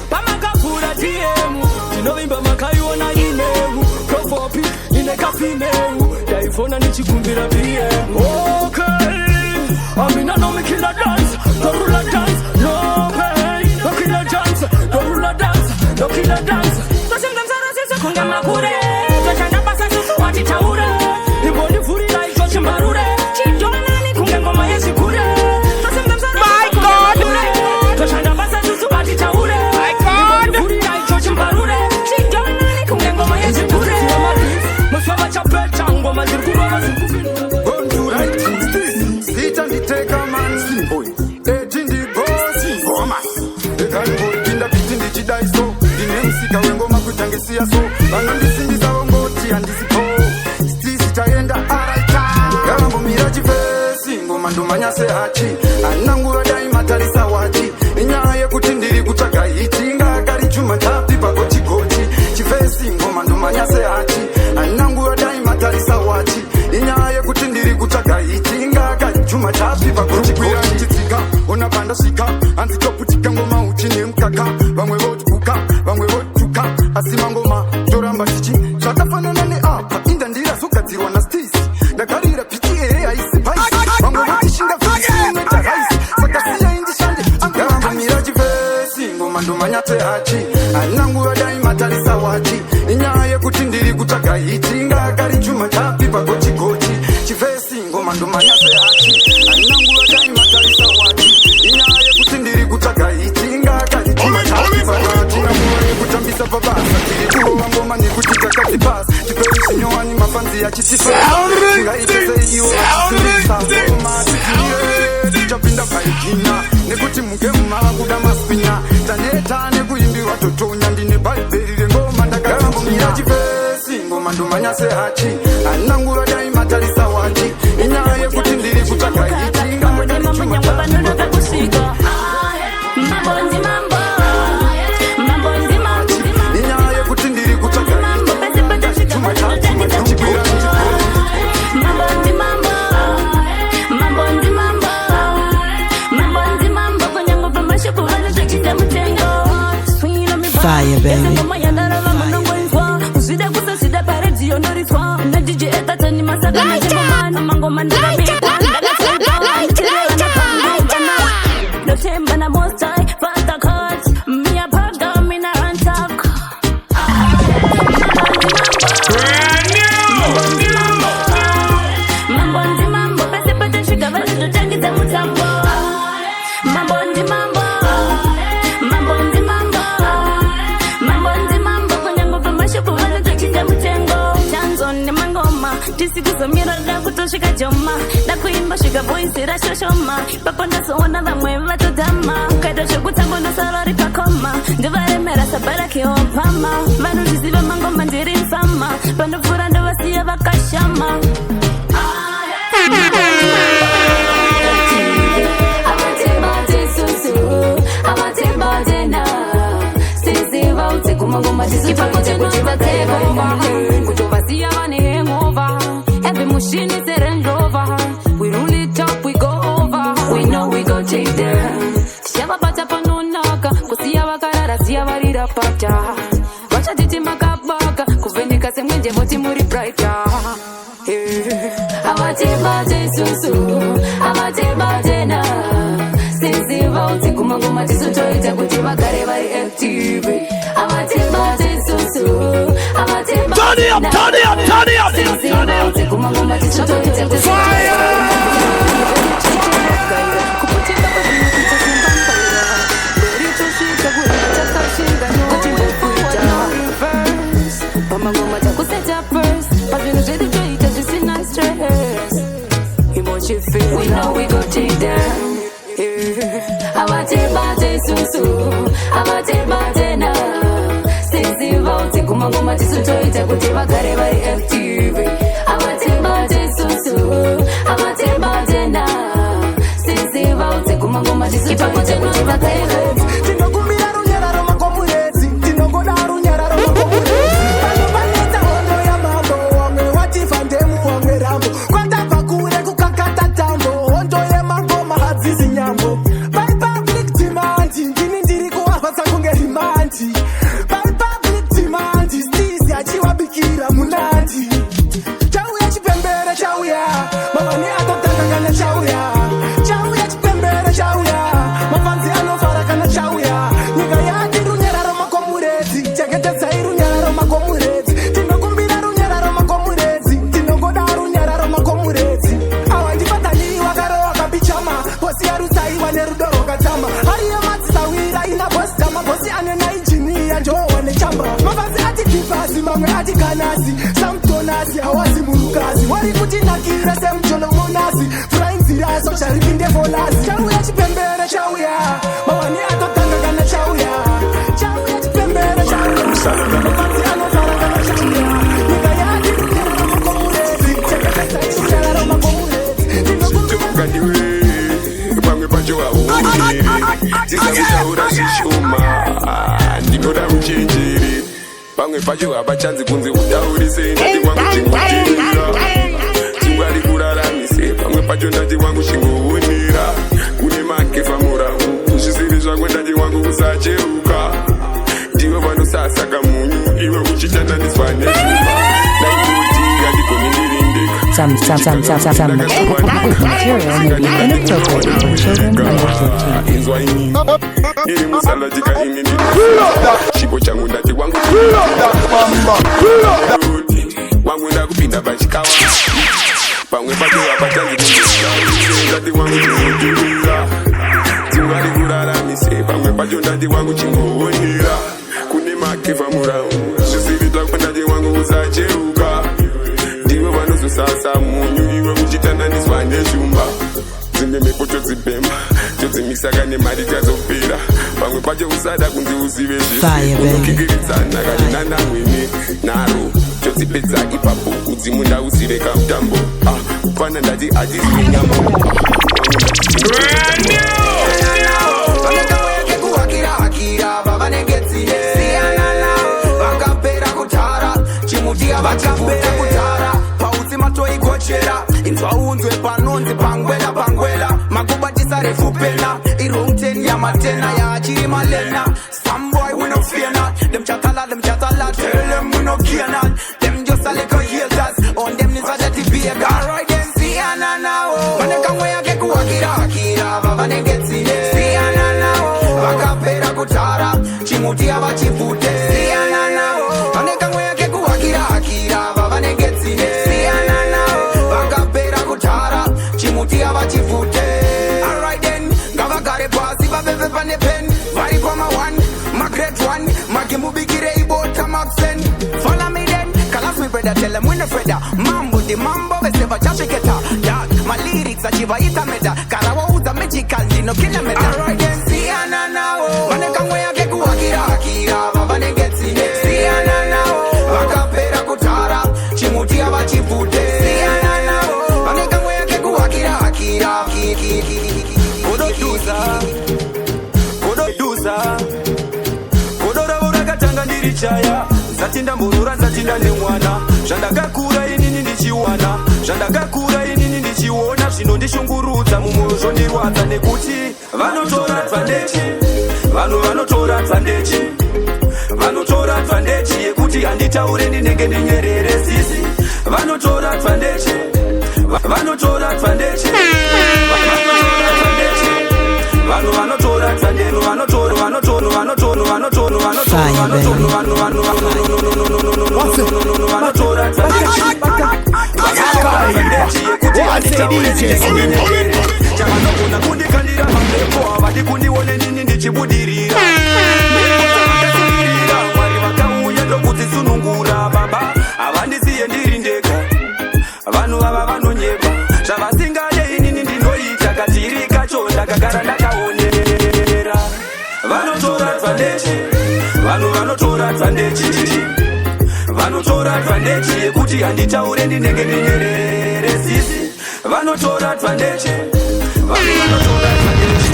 pamakavhura tiemu tinovimba makaiona inemu kofopi ine kafinemu taifona ndichikumbira piemu amina nomikila dance dorula dance no pain no killer dance dorula dance no killer dance tosimbe msara sisi kunge makure nemusika wengoma kutangisiya so vanondisimbisa vongoti handisipo stisi taenda araita ngavambomira chifesi ngoma ndomanyase hachi handina nguva dai matarisa wachi inyaya yekuti ndiri kutsvaga hiti ngakari chuma chapipa gochigochi chifesi ngoma ndomanyase hachi handina nguva dai matarisa wachi inyaya yekuti ndiri kutsvaga hiti ngakari chuma chapipa gochigochi chitsika ona pandasvika hanzi toputika ngoma uchi nemukaka vamwe votuka vamwe votuka asi mangoma toramba tichi zvakafanana neapa inda ndira zogadzirwa nastisi ndagarira pichi here haisi paisi vamwe votishinga visiinoita haisi saka siya indishande angavambomira chifesi ngoma ndomanyate hachi handina nguva dai matarisa wachi inyaya yekuti ndiri kutsvaga hiti ngakari chuma chapipa gochigochi chifesi ngoma ndomanyate hachi handina nguva dai matarisa wachi inyaya yekuti ndiri kutsvaga hiti ngakari chuma chapipa hatina nguva yekutambisa pabasa tiri kurova ngoma nekuti takadzipasa tipei zvinyowani mafanzi achitifatingaite seiwo achisurisa ngoma tichapinda paikina nekuti muge mumava kuda maspinya taneta nekuimbirwa totonya ndine bhaibheri rengoma ndakavambomira chifesi ngoma ndomanyase hachi handina nguva dai matarisa wachi inyaya yekuti ndiri kutsvaga hiti inyaya yekuti ndiri kutsvaga Fire, baby. Papondasoona vamwe vatodhama ukaita zvekutamba nosarari pakoma ndovaremera sabaraki opama vanozviziva mangoma ndiri mfama pandopfuura ndovasiya vakashama kutovasiya vane hengova every machine is a Range Rover. We rule it up, we go over. We know we go take them. Shababata panonaka, kusiya wakarara siya varira pata. Vacha titi makabaka, kuvenika semwenje moti muri brighter. Amatemba jesusu, amatemba jena. Sensiva uti kumangoma tisotoita kuti vagare vari active. Amatemba jesusu, amatemba jena. Turn it up, turn it up, turn it up. Sensiva uti kumangoma tisotoita kuti we know we go take them. Amatemba jesusu, amatemba jena. Sensiva uti kumangoma tisotoita kuti vagare vari active. Amatemba jesusu, amatemba jena. Sensiva uti kumangoma tisotoita kuti vagare vari active. Tinokumbira runyararo makomuredzi, tinogoda runyararo makomuredzi. Panopaneta hondo ya mambo, wamwe watifa ndemu wamwe rambo. Kwatava kure kukakata tambo, hondo ye mangoma hadzizi nyambo. By public demand, ndini ndiri kuwavasa kunge rimandi. By public demand, stizi achiwabikira munandi. Chauya chipembere chauya, mawani atotangangana chauya. Chauya chipembere chauya, mafanzi anofara kana chauya. Nyika yati runyararo makomuredzi, chengetedzai runyararo makomuredzi. Tinokumbira runyararo makomuredzi, tinogoda runyararo makomuredzi. Awandipatani wakaro wakabichama, bosi yarusaiwa nerudo rwakatama. Hariyo madzisawira ina bosi tama, bosi anena injiniya njowa nechamba. Mafanzi ati kipasi, mamwe ati kanasi, samtonasi hawazi murukazi. Wari kutinakira semcholomonasi, frainziraso sharipinde volasi. Chauya chipembere chauya, mawani atotangangana chauya. Chauya chipembere chauya. uchenjeri pamwe pacho hapachanzi kunzi utaurise ndati wangu chingoteera chingwari kuraramise pamwe pacho ndati wangu chingoonera kune makefa murahu zvisiri zvako ndati wangu kusacheruka ndiwe vanosasaka munyu iwe uchitananiswa nezvuma naikuti ngadigoni ndirindeka Some material may be inappropriate for children under 13. iri musalatika ini chipo changu ndati wangu wangu ndakupinda pachikawa pamwe pacho hapachanzindati wangu chinoturira dzingwari kuraramise pamwe pacho ndati wangu chingoonera kune makefa murahu zvisiri zvako ndati wangu usacheruka ndiwe vanozosasa munyu iwe uchitananiswa nezvumba dzimwe mhepo todzibhema todzimisaka nemari tazopera pamwe pacho usada kunzi uzive zvesukikiridzana kani nanamwene naro todzipedza ipapo udzimunda uzive kamutambo fana ndati atizive nyamo vakapera kutara pauzima toikochera inzwa unzwe panonzi pangwela makubatisa refu pena irongten yamatena yaachiri malena samboy winofena them chatala tell them we no kiana them just a little haters on them is that the big alright then siana now manekamwe yake kuwakira vavanengetsine siana now vakapera kutara chimuti avachivute siana now manekamwe yake kuwakira vavanengetsine siana now vakapera kutara chimuti avachivute alright then ngavagare pasi vaveve pane pen vari kwama one magret one magimubikire ibota maxen follow me then kalas me brother tell them win a freda mambo the mambo veseva chashiketa dark my lyrics achivaita meta karawa uza magical dino kilometer alright then siana now manekamwe yake kuwakira vavanengetsine siana now vakapera kutara chimuti avachivute siana now manekamwe yake kuwakira kodora urakatanga ndirichaya zatinda mburura zatinda nemwana zvandakakura inini ndichiwana zvandakakura inini ndichiona zvinondishungurudza mumwoyo zvondirwadza nekuti vanotora advantage vanhu vanotora advantage vanotora advantage yekuti handitaure ndinenge ndinyerere sisi vanotora advantage vanotora advantage vanhu vanotora advantage chavanogona kundikandira mamhepo havadi kundione nini ndichibudirira mwari vakauya ndokudzisunungura baba havandisiye ndiri ndega vanhu vava vanonyepa zvavasingade inini ndinoita katiri kacho ndakagara ndakaonera vanotora advantage vanhu vanotora advantage vanotora advantage yekuti handitaure ndinenge ndinyerere sisi vanotora advantage vanhu vanotora advantage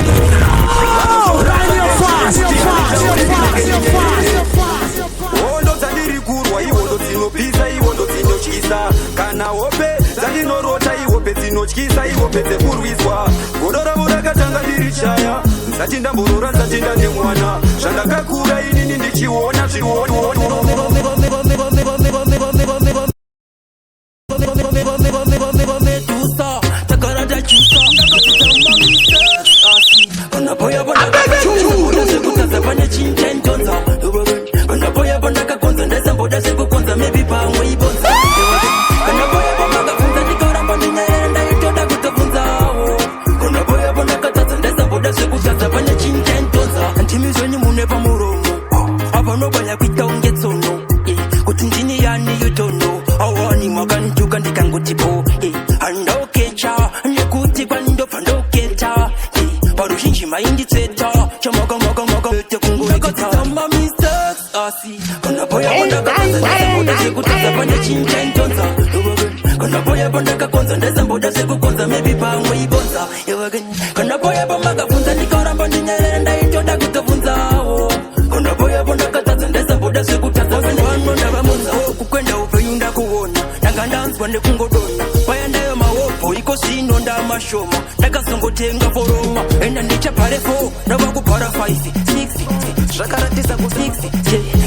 hondo dzandiri kurwa ihondo dzinopisa ihondo dzinotyisa kana hope dzandinorota ihope dzinotyisa ihope dzekurwiswa godo ravo rakatanga ndirichaya ndati ndamborora ndatinda nemwana zvandakakura inini ndichiona medusa takarada chusa ndakatitambamisekuta pane chinjentonza kandapoyapo ndakakonza ndaisamboda sekukonza mebi pamwe ibonza kandapoyapo makafunza ndikaramba ndinyaya ndaitoda kutobvunzawo kandapoyapo ndakatadza ndaisamboda sekutadza pane chinjentonza antimizvenyu mune pamuromo apanobaya kuita unge tsono kuti ndini yani yutono awani mwakanituka ndikangotipo handokecha nekuti kwanindobva ndoketa paruzhinji mainditseta chamwakamwakamwakamete kungoekatamba mistakes asi kanapoyapo ndakakonza ndaisamboda sekutadza pane chinjentonza kanapoyapo ndakakonza ndaisamboda sekukonza mebi pamwe ibonza kanapoyapo makafunza ndikaramba ndinyaya ndaitoda kutobvunzawo kanapoyapo ndakatadza ndaisa ndakatwa nekungodona payandayo mawopo iko sino ndamashoma ndakazongotenga foroma enda ndichaparefo ndavakupara 5 6 zvakaratisa ku 6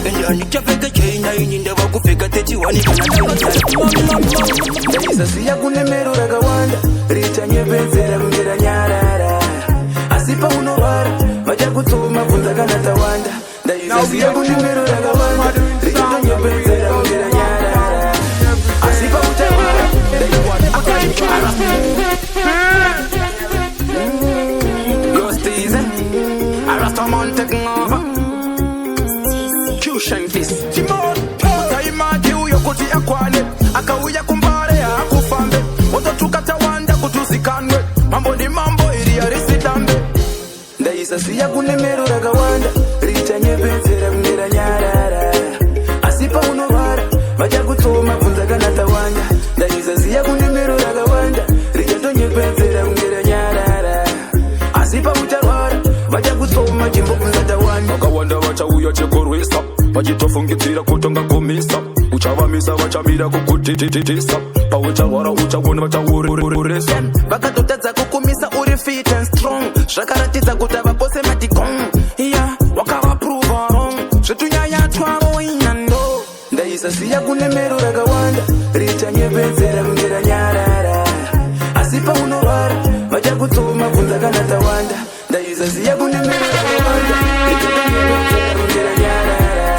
ende handichapfeka chaina ini ndavakupfeka 31 ndaisasiya kune mero rakawanda richanyepedzera kungera nyarara asi paunorwara vachakutsoma bvunza kana tawanda ndaisasiya kune mero rakawanda richanyepedzera kungera nyarara asi pautarwara Rastaman taking over. Cushion fist. Timon, Taima, Yokoti Aquane, Akawia Kumbare, Akufambe, Ototukatawanda, Kutuzikanwe, Mambo di Mambo, Iria Resitambe. There is a Sia Kunemero Ragawanda, Richanye Benzera Miranyara, Asipa Unovara, Majakutoma, Punzaganatawanda. There is a Sia Kunemero Ragawanda, Richanye Benzera Miranyara, Asipa Utarwara. Vachakusoma chimbo kunzatawani vakawanda vachauya chekorwisa vachitofungitsira kutonga komisa uchavamisa vachamira kukutititisa paucharwara uchagona vachauresa vakatotadza kukumisa uri fit and strong zvakaratidza kuti havapose matigong iya wakavaprova wrong zvetunyaya twavo inando ndaisasiya kune mero rakawanda richanyepedzera kungera nyarara asi paunorwara vachakutsoma bvunza kana tawanda ndaisasiya kune mero rakawanda richanyepedzera kungera nyarara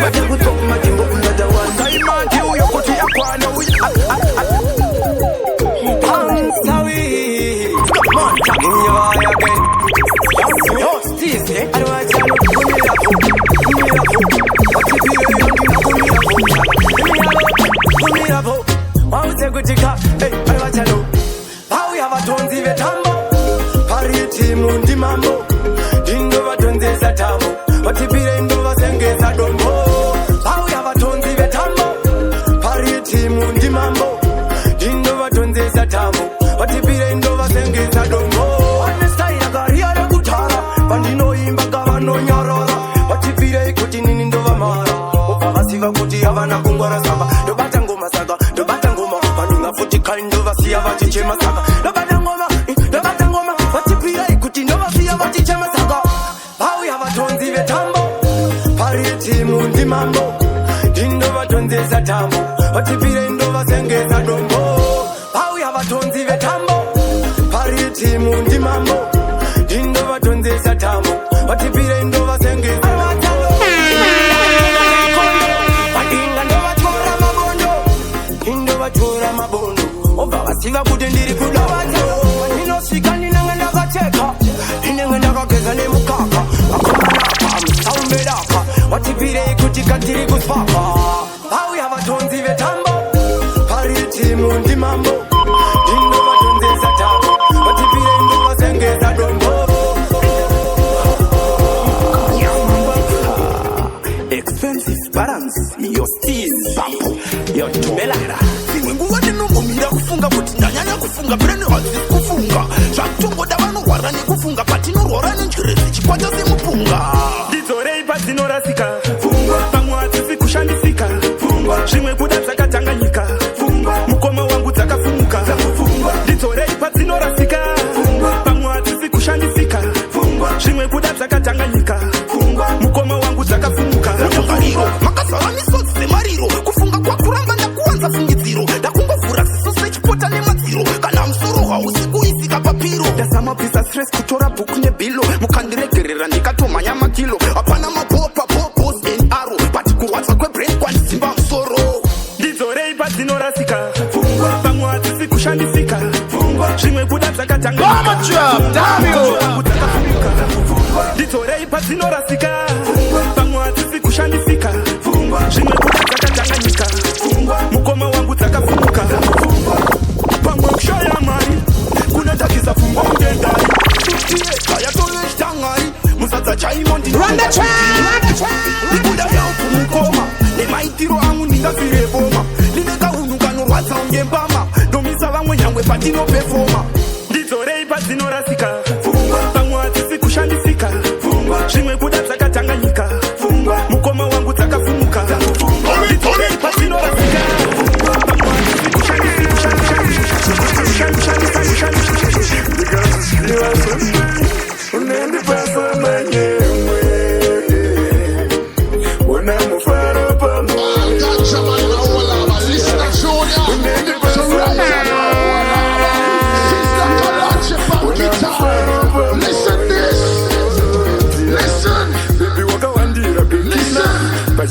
vachakutsoma chimbo bvunza tawanda kaimanje uyo kuti akwana vatonzi vetambo pariti mundi mambo indo vatonzesa tambo vatipire indo vasengesa dombo pauya vatonzi vetambo pariti mundi mambo indo vatonzesa tambo vatipire indo vasengesa dombo anestaira karia rekutara vandinoimba kavanonyorora vatipire kuti nini ndovamara ubva vasiva kuti havana kungwara saka ndobata ngoma saka ndobata ngoma vandingafutika indovasiya vachichema saka ndobata ngoma vatipire kuti ndovasiya vachichema saka pauya vatonzi vetambo pariti mundi mambo indo vatonzesa tambo vatipire indo vasengesa dombo pauya vatonzi vetambo pariti mundi mambo indo vatonzesa tambo vatipire indo vasengesa vatora mabondo obva vasiva kuti ndiri kudavato ndinosvika ndinenge ndakacheka ndinenge ndakageza nemukaka vakomanaka musaumbedaka vatipirei kuti katiri kusvaka pauya vatonzi vetambo pariti mundi mambo indo vatonzesa tambo vatipirei ndo vasengesa dombo expensive balance your steez bambo your tumelara nguva ndinongomira kufunga kuti ndanyanya kufunga pere nehazi kufunga zvakutongoda vanorwara nekufunga patinorwara nenjirezi chikwata semupunga ndidzorei padzinorasika pamwe hadzisi kushandisika zvimwe kuda dzakatanganyika mukoma wangu dzakafumuka ndidzorei padzinorasika pamwe hadzisi kushandisika zvimwe kuda dzakatanganyika mukoma wangu dzakafumuka mutogariro makazara misodzi semariro kufunga kwakuramba ndakuwanza fungidziro ndakungovhura ziso sechipota nemadziro kana musoro hausi kuisika papiro ndazamabvisa stress kutora bhuku nebhilo mukandiregerera ndikatomhanya makilo hapana mapopa popos and aro but kurwadza kwebrain kwandizimba musoro ndidzorei padzinorasika pamwe hadzisi kushandisika zvimwe kuda dzakatanganyika ndidzorei padzinorasika pamwe hadzisi kushandisika zvimwe kuda dzakatanganyika mukoma wangu dzakafumuka pamwe kushaya mari kunotakisa pfungwa kudendari ayatolechitangari musadza chaimo ndikuda yaupu mukoma nemaitiro angu ndingafire boma ndine kaunhu kanorwadza ungembama ndomisa vamwe nyangwe patinopefoma ndidzorei padzinorasika pamwe hadzisi kushandisika zvimwe kuda dzakatanganyika mukoma wangu dzakafumuka ndidzorei padzinorasika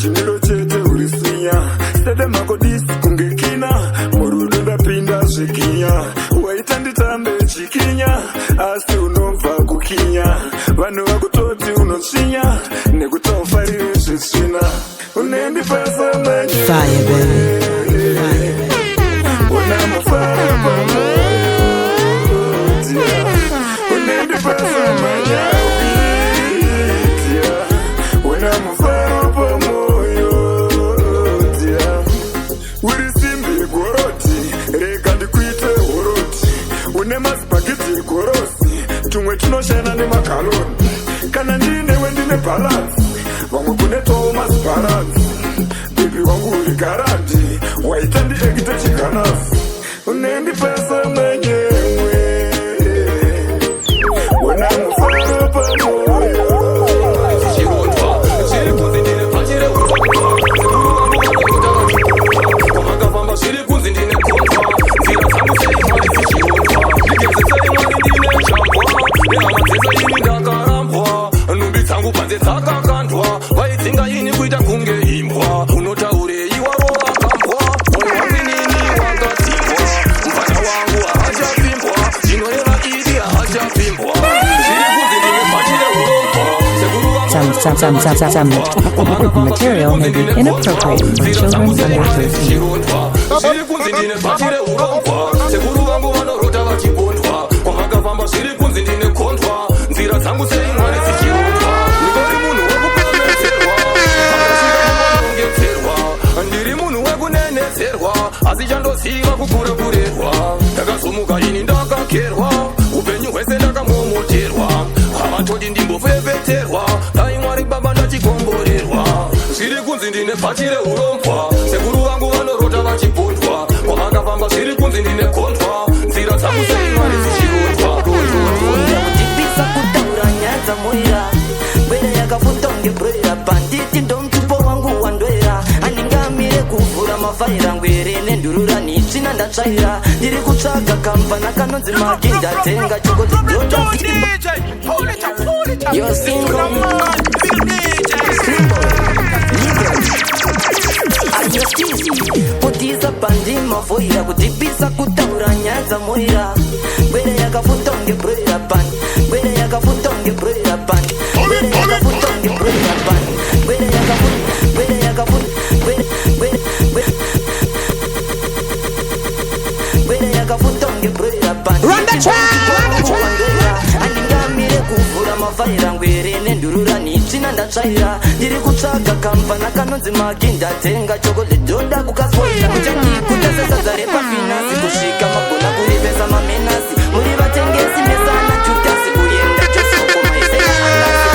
chimiro chete urisinya sede makodisi kungekina murudo ndapinda zvikinya waita nditambe chikinya asi unobva kukinya vanhu vakutoti unotsvinya nekuti aufariri zvisvina unendipasa manje Fire, baby. una mufaro pamoyo unendipasa manje una mufaro pamoyo uri simbi goroti rega ndikuite horoti une mazibhakiti egorosi tumwe tunoshana nemagaloni kana ndinewe ndine bhalansi vamwe kunetowo mazibhalansi bebi wangu uri garandi waita ndiekite chiganasi unendipasa manyemwe una mufaro pamoyo Some material may be inappropriate for children under ndine bhatire urombwa sekuru vangu vanorota vachibhondwa kwavakafamba zviri kunzi ndine kondwa nzira dzangu seimwari dzichirondwa kutipisa kutaura nyaya dzamoira mbere yakafunda unge broira panditi ndomutupo wangu wandwera andingamire kuvhura mavhaira ngwere nendurura nitsvina ndatsvaira ndiri kutsvaga kamvana kanonzi magi ndatenga chokoti dota You're single. Kutiza pandima voira kutipisa kutaura nyaya dzamoira mbere yakafuta unge broira pan mbere yakafuta unge broira pan mbere yakafuta unge broira pan mbere yakafuta unge broira pan run the track andingamire kuvhura mavhaira ngwere nendurura nitsvina ndatsvaira ndiri kutsvaga kamvana kanonzi magi ndatenga chokoleti dhoda kukaspoira muchandikuta sesadza repafinasi kusvika magona kurivesa mamenasi muri vatengesi mesana judhasi kuenda josoko maisera anasi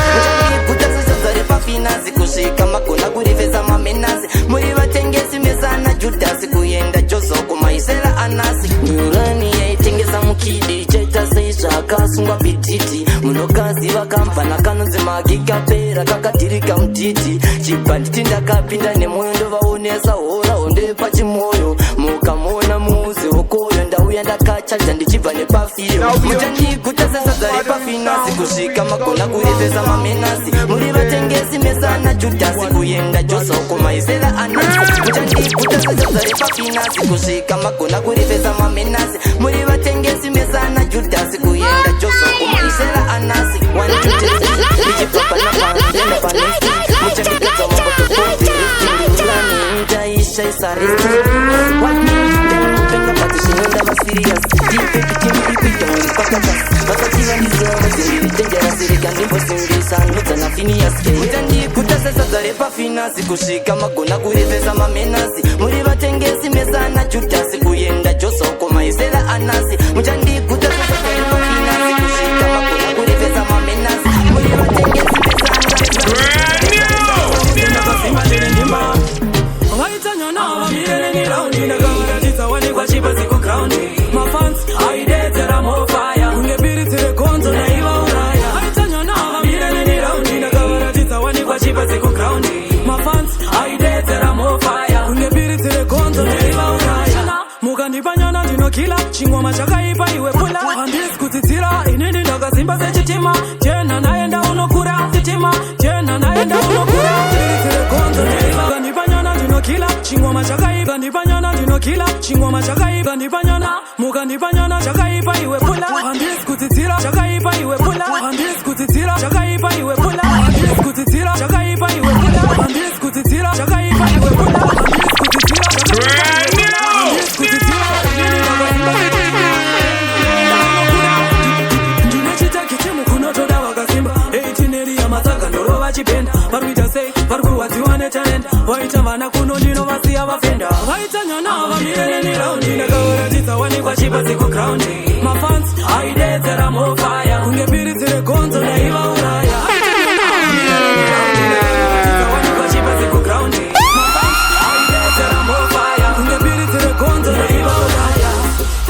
muchandikuta sesadza repafinasi kusvika magona kurivesa mamenasi muri vatengesi mesana judhasi kuenda josoko maisera anasi ndurani yaitengesa mukidi chaita sei zvakasungwa pititi munokaziva kamvana kanonzi magi kapera kakadirika mutiti chibhanditi ndakapinda nemwoyo ndovaonesa hora hondepa chimwoyo mukamona muuze wokoyo ndauya ndakachaja ndichibva nepafiyo muchandiguta sesadza repafinasi kusvika magona kurivesa mamenasi muri vatengesi mesana judhasi kuenda josoko maisera anasi muchandiguta sesadza repafinasi kusvika magona kurivesa mamenasi muri vatengesi mesana judhasi kuenda josoko maisera anasi ndichibvapanapandenopanesi muchandikadza mangotopoti ndingulani ndaisha isaresti wapenga pati zvinonda vasirias dipepitimuipitauripakakas vasativa ndizova ziritenjerasirika ndimbosimbisa nudzana finiaske muchandiguta sesadza repafinasi kusvika magona kurivesa mamenasi muri vatengesi mesana judhasi kuenda josoko maisera anasi muchandiguta sesadza repafinasi kusvika magona kurivesa mamenasi muri vatengesi mukandipanyana ndinokila chingoma chakaipa iwe pula handisi kutsitsira inini ndakazimba sechitima jena naenda unokura chitima jena naenda unokura biridzire gonzo neiva chingoma chakaipa ndipanyana mukandipanyana chakaipa iwe pula handisi kutitira chakaipa iwe pula handisi kutitira chakaipa iwe pula handisi kutitira chakaipa iwe pula handisi kutitira chakaipa iwe pula handisi kutitira handisi kutitira ndinechita kichimu kunotoda vakasimba 18 eri yamatsaga ndorova chipenda varikuita sei varikuwadziwa netalenda vaita vana kuno ndinovasiya vafenda vaita nyana vamirene neraundi ndakauratidza wanikwa chipasi kugraundi mafans aidedzera mofaya kunge piridzire gonzo ndaivauraya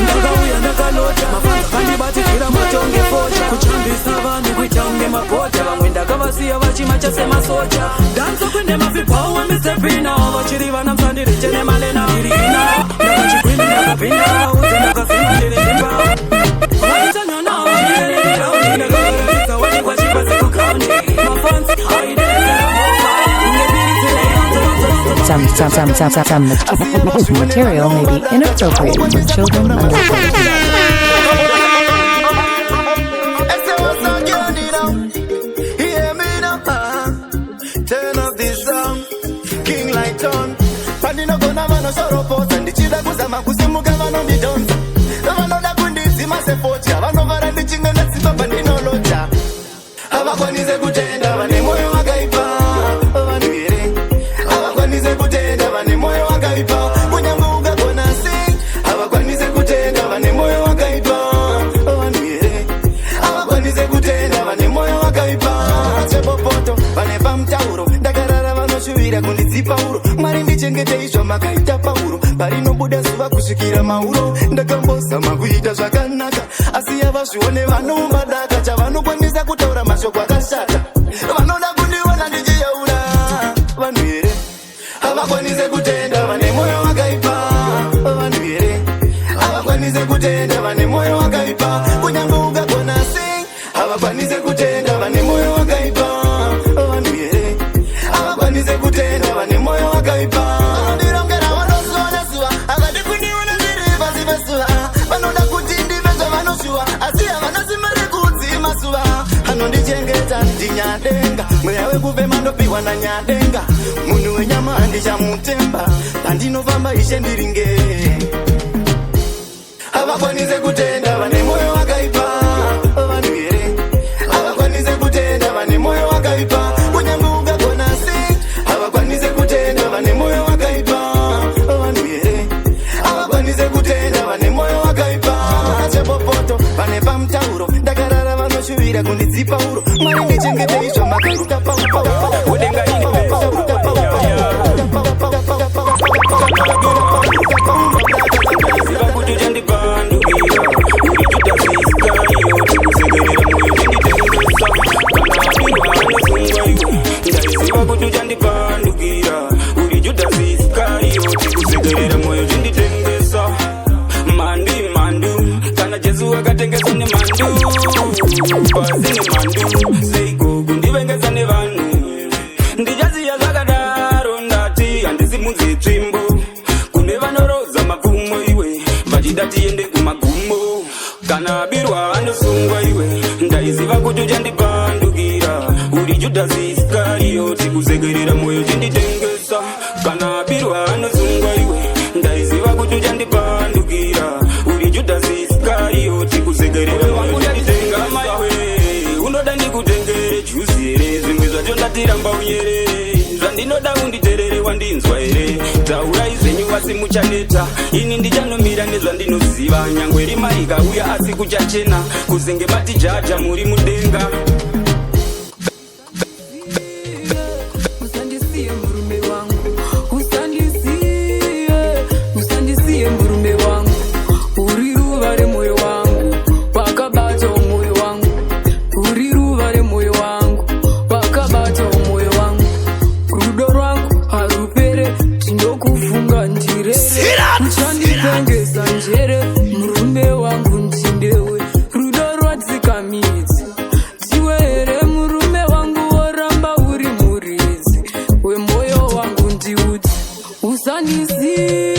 ndakauya ndakalota mafans kandibatikira matonge focha kuchambisa vanhu kuita unge mapota vamwe ndakavasiya vachimacha semasoja danso kwende mafipauwa mistepina vachiri vana msandiriche nemalena irina ndakachikwini ndakapinda udze ndakasima ndiri zimba vaita nyana vamirereraundi ndakavaratidza wanikwa chipasi kugraundi mafans aidedzera mofaya kunge piridzire Some material may be inappropriate for children under 13. Mwari ndichengete izvo makaita pauro parinobuda zuva kusvikira mauro ndakambozama kuita zvakanaka asi yavazvione vanoumba daka chavanokwanisa kutaura mashoko akashata vanoda kundiona ndichiyaura vanhu here havakwanise kutenda vane mwoyo wakaipa vanhu here havakwanise kutenda vane mwoyo wakaipa kunyange ungagona sei havakwanise kutenda vane mwoyo wakaipa vanhu here havakwanise kutenda vane mwoyo wakaipa ndirongera vanozuva nezuva akati kundiona ndiri pasi pezuva vanoda kuti ndive zvavanoshuva asi havana simba rekudzima zuva anondichengeta ndinyadenga mweya wekufema ndopiwa nanyadenga munhu wenyama handichamutemba pandinofamba ishe ndiringe havakwanise kutenda vane mwoyo wakaipa vanhu here havakwanise kutenda vane mwoyo wakaipa kunyange ungagona sei havakwanise kutenda vane mwoyo wakaipa vanhu here havakwanise kutenda vane mwoyo wakaipa chepopoto pane pamutauro ndakarara vanoshuvira kundidzipa uro mwari ndichengete izvo makaita paudenga ndijaziya zvakadaro ndati handisi munzitsvimbo kune vanoroza mapfumo iwe vachida tiende kumagumo kana birwa anosungwa iwe ndaiziva kuti uchandipandukira uri judhasi iskarioti kusekerera mwoyo chinditengesa kana birwa anosungwa iwe ndaiziva kuti uchandipandukira uri judhasi iskarioti kusekerera mwoyo chinditenga maiwe unoda ndikutengere juzi here zvimwe zvacho ndatiramba unyere zvandinoda unditerere wandinzwa here taurai zvenyu vasi muchaneta ini ndichanomira nezvandinoziva nyangwe rima ikauya asi kuchachena kuzenge matijaja muri mudenga usandisiye murume wangu usandisiye murume wangu uri ruva remwoyo wangu wakabata mwoyo wangu uri ruva remwoyo wangu wakabata mwoyo wangu rudo rwangu harupere tinokufunga ndirere uchandipengesa njere murume wangu ndindewe rudo rwadzikamidzi ndiwe here murume wangu woramba uri muridzi wemwoyo wangu ndiudzi usandisiye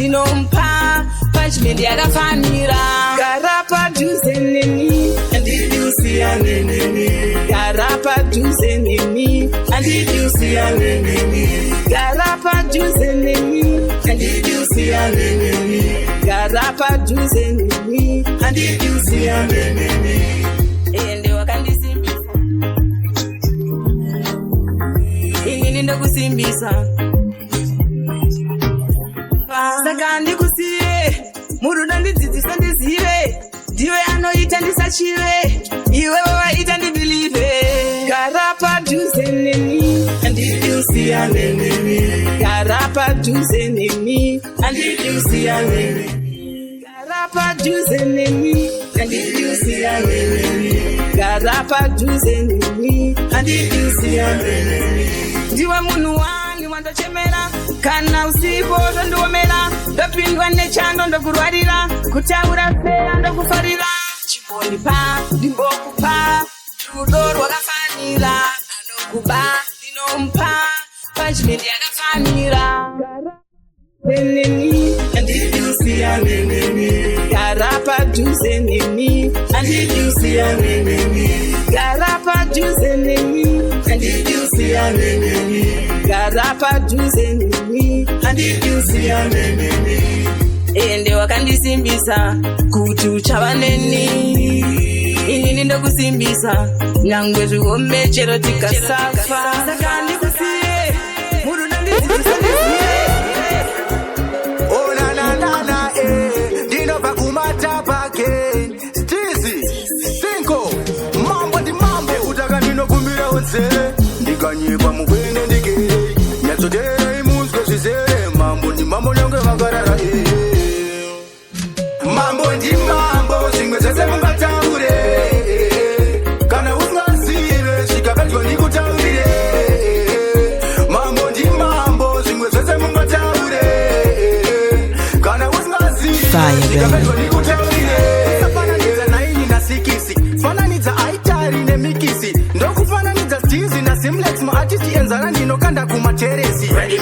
ndinompa punishment yakafanira. Gara padhuze neni handidi usiyane neni. Gara padhuze neni handidi usiyane neni. Gara padhuze neni handidi usiyane neni. Gara padhuze neni handidi usiyane neni. Ende wakandisimbisa inini ndokusimbisa saka ndikusiye murudo ndidzidzisa ndizive ndiwe anoita ndisachive iwewe waita ndibhilive. Gara padhuze neni handidi usiyane neni. Gara padhuze neni handidi usiyane neni. Gara padhuze neni handidi usiyane neni. Gara padhuze neni handidi usiyane neni. Ndiwe munhu wangu wandochemera kana usipo zvondiomera ndopindwa nechando ndokurwarira kutaura fera ndokufarira chimbondipa ndimbokupa rudo rwakafanira anokuba ndinompa punishment yakafanira. Neni handidi usiyane neni. Gara padhuze neni handidi usiyane neni. Gara padhuze neni handidi usiyane neni. Gara padhuze neni handidi usiyane neni. Ende wakandisimbisa kuti uchava neni inini ndokusimbisa nyangwe zvihome chero tikasafa. Saka ndikusiye murudo ndidzidzisa ndizive. Ndinobva kumatapa again Stizi, Cinco Mambo ndi mambo Utaka ndinokumbira unzere Ndikanyikwa mukwene ndikere Nyatsodere imunzwe zvizere Mambo ndi mambo nyonge vakarara Mambo ndi mambo Zvimwe zvese mungataure Kana usingazive Svika pedyo ndikutaurire Mambo ndi mambo Zvimwe zvese mungataure Kana Fire, baby. Safananidza naini nasikisi fananidza aitari nemikisi ndokufananidza stizi nasimlex maartisti enzara ndinokanda kumateresi. Ready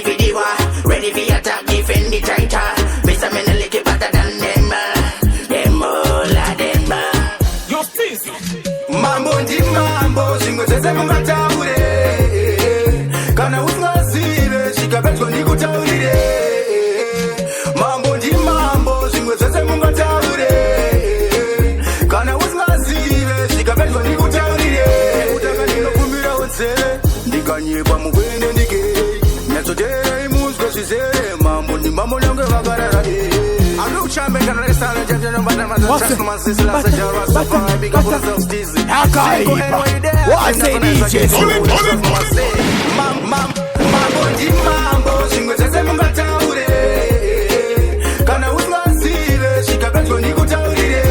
vidiwa ready vi attack defend the title Mr. Meneleke better than them all them yo stizi mambo ndi mambo zvimwe zvese mungataure kana usingazive svika pedyo ndikutaurire mambo ndi mambo zvimwe zvese mungataure kana usingazive svika pedyo ndikutaurire utaka ndinokumbira unzere ndikanyikwa mukwene ndikere nyatsodere imunzwe zvizere mambo ndi mambo nyonge vakarara mambo ndi mambo zvimwe zvese mungataure kana usingazive svika pedyo ndikutaurire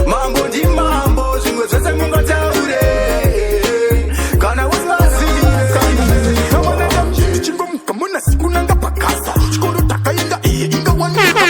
mambo ndi mambo zvimwe zvese mungataure kana usingazive ndichingomka muna siku nanga pakasa chikoro takaenda iyi ingawanika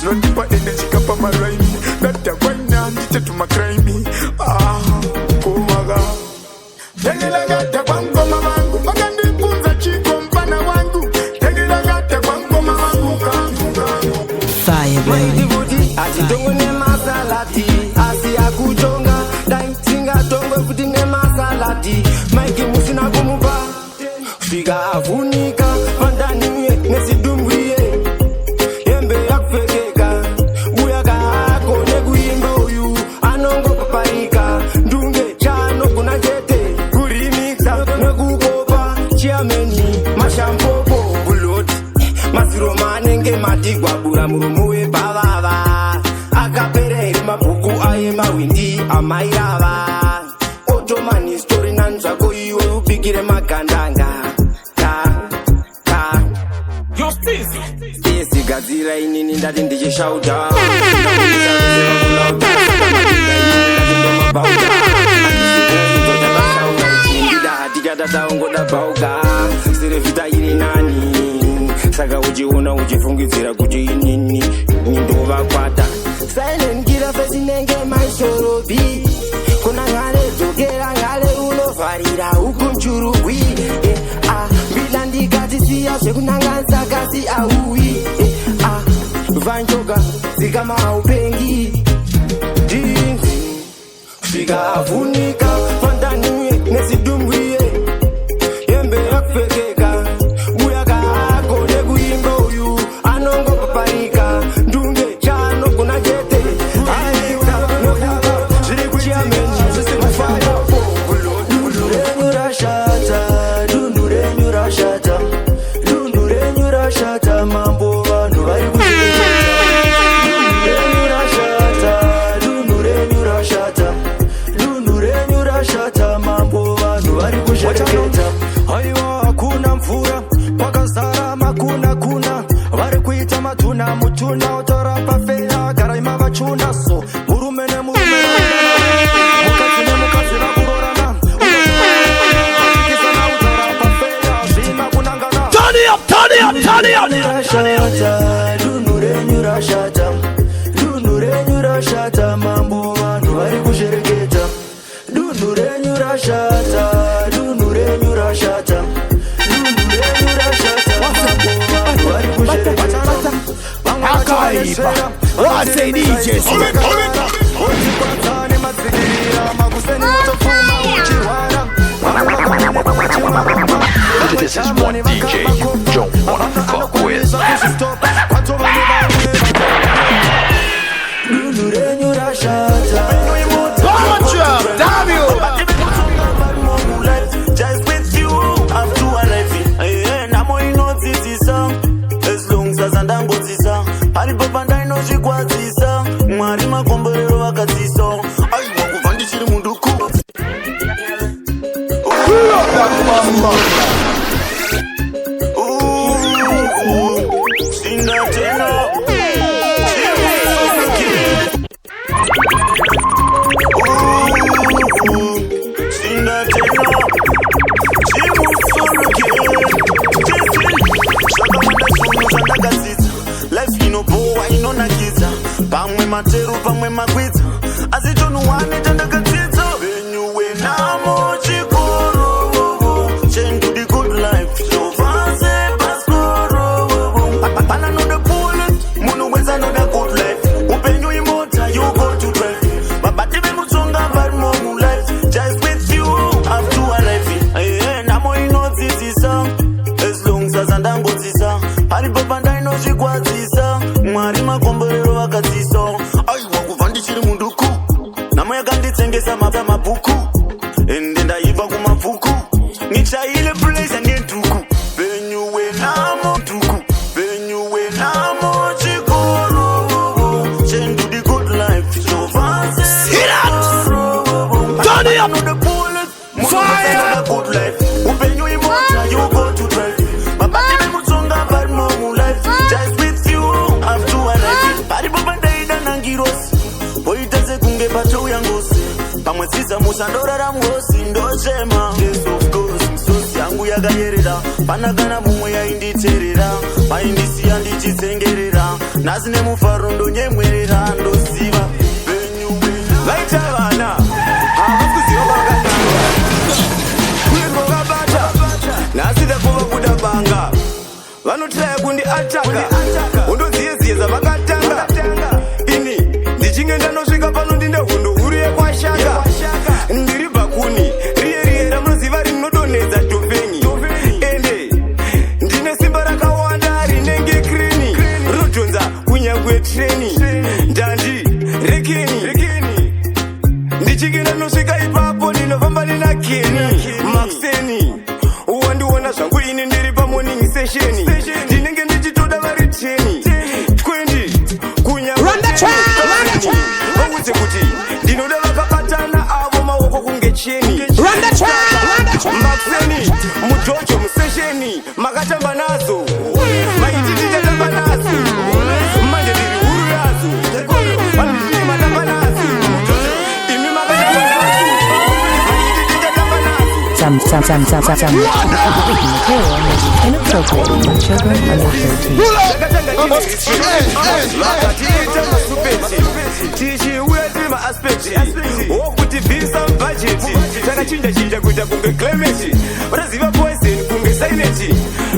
Run the Tegilagate kwa ngoma wangu wakanifunza chiko mpana wangu. Tegilagate kwa ngoma wangu Fire baby. Atitongo ne masalati, asi akutonga, dai singa tongo futi ne masalati, maiki musina kumupa, figa afunika, mandani nesidumbuye, yembe yakufekeka, uyaka ako nekuimba uyu, anongo paparika, ndunge chano kuna jete, kurimixa, nekukopa, chiameni, mashampopo, buloti, masiro manenge matigwa bura murumuwe bavava. Akaperere mabuku aye mawindi amairava. Otomani story nanzvako iwe upikire magandanga. Esi gadzira inini ndati ndichishauta. Ndatichadataongoda bauka. Serevita iri nani. Saka uchiona uchifungidzira kuti inini nindovakwata. Silent killer face nenge maishorobi. Kuna ngale dzokera ngale unovarira ukunchurugwi. Mbila ndikatisiya zvekunanganisa kasi auwi. Vanjoka zikama haupengi. Dinzi svika afunika pandani nesidumbuye. Yembe yakupfekeka uyaka ako nekuimba uyu anongo paparika. Ndunge chano kuna jete Shata mambo vanhu vari kushata mambo vanhu vari kushereketa. Haiwa hakuna mvura kwakazara makuna kuna vari kuita matuna mutuna otorapa feya gara ima vachuna so murume nemurume mukadzi nemukadzi vakurorana ukisana utorapa feya zvina kunangana. Turn it up, turn it up, turn it up. Dunhu renyu rashata, dunhu renyu rashata mambo vanhu vari kushereketa. Dunhu renyu rashata, dunhu renyu rashata, dunhu renyu rashata mambo vanhu vari kushereketa. Akaiba, wase DJ This is one DJ you don't wanna fuck with. Dunhu renyu rashata. Damn you! Just with you, I'm too alive. Namo inodzitsisa, as long as andangodzisa. Paripo pandainozvikwadzisa, Mwari makomborero vakadzisa. Aiwa kubva ndichiri munduku. Life inobowa inonakidza, pamwe materu pamwe makwidza, asi chonhu wane chandakadzidza. Venyu wenamo chikoro, change the good life, so fancy paskoro. Pana no the bullet, munhu wenza no the good life. Upenyu imota, you go to drive. Mabati vemutsonga vari momu life, just with you, I'm too alive. Namo inodzidzisa, as long as andangodzisa. Paripo pandainozvikwadzisa, Mwari makomborero vakadzisa. Aiwa kubva ndichiri munduku, namo yakanditsengesa mabhuku, ende ndaibva kumabvuku, nichaile place nenduku. Venyu wenamo nduku, venyu wenamo chikoro, change the good life, so fancy. Turn it up! Fire! Good life, upenyu imota, you go to drive. Mabati vemutsonga vari momu life, just with you, I'm too alive. Paripo pandaida nangirosi, poita sekunge patouya ngosi. Pamwe tsitsa musandorara muhosi, ndochema. Yes of course, misosi yangu yakayerera. Pana kana mumwe yainditerera, vaindisiya ndichitsengerera. Nhasi nemufaro ndonyemwerera, ndosiva. Venyu vaita vana, havasi kuziva vakanaka. vanotaya kundi ataka undoziyezieza vakatanga ini ndichinge ndanosvika pano ndine hondo huru yekwashaka ndiri bhakuni riye ramunoziva rinodonhedza topeni ende ndine simba rakawanda rinenge kreni rinodhonza kunyangwe treni ndandi rekeni ndichinge ndanosvika ipapo ndinofamba nina keni maxeni wandiona zvangu ini ndiri pamoning session ndinenge ndichitoda vari 10 20 kunyavaudze kuti ndinoda vakabatana avo maoko kunge cheni maxeni mujojo musesheni makatamba nazo maiti tichatamba nazo manje ndiri huru yazo andii matamba nazo imi makatamba nazo maiti tichatamba nazo Some material may be inappropriate for children under 13. tichiuya tiri maaspecti wokutibvisa mubhajeti takachinja kuita kunge clemeti vataziva poison kunge saineti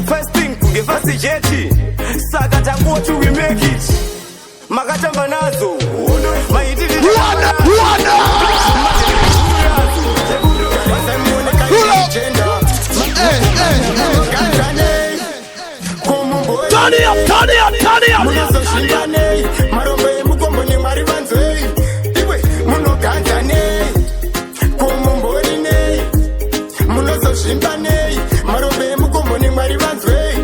fasting kunge fasijeti saka tangoti we make it makatamba nazo maiti marombe mukomboni mwari vanzwei iwe munoganzanei kumumborinei munozozvimbanei marombe mukomboni mwari vanzwei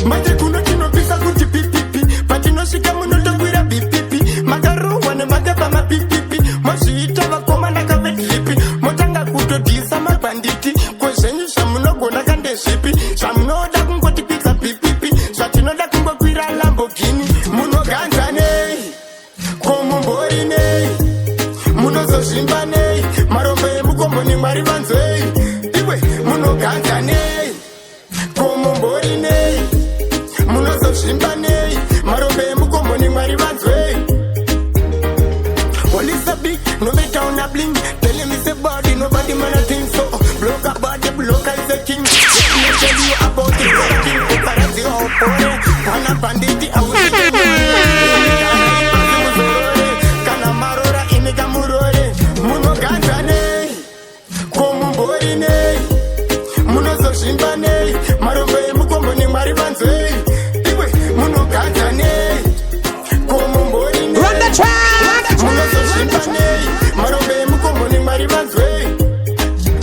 manje kuno tinopisa kuti pipipi patinosvika munotongwira bipipi makarohwa nemakapa mapipipi mozviita vakomana kavedlipi motanga kutodhisa mabhanditi kwezvenyu zvamunogona kandezvipi zvamunoda kungotipidza pipipi zvatinoda kungokwira lambogini munoganzanei kumumborinei munozozvimbanei marombe emukomboni mwari vanzwei iwe munoganzanei kumumborinei munozozvimbanei marombe emukomboni mwari vanzwei Big, no me down a bling. Tell him it's a body, nobody man a think so. Block a body, blocker is a king. Let me tell you about the king. Paparazzi all for it. Pana banditi, I will Kana marora, inega murore. Muno ganzane, kumumborine. Muno zoshimbane. Marombe mukomboni mwari vanzwe. Iwe, muno ganzane. Kumumborine. Run the track! Marombe mukomboni mwari vanzwei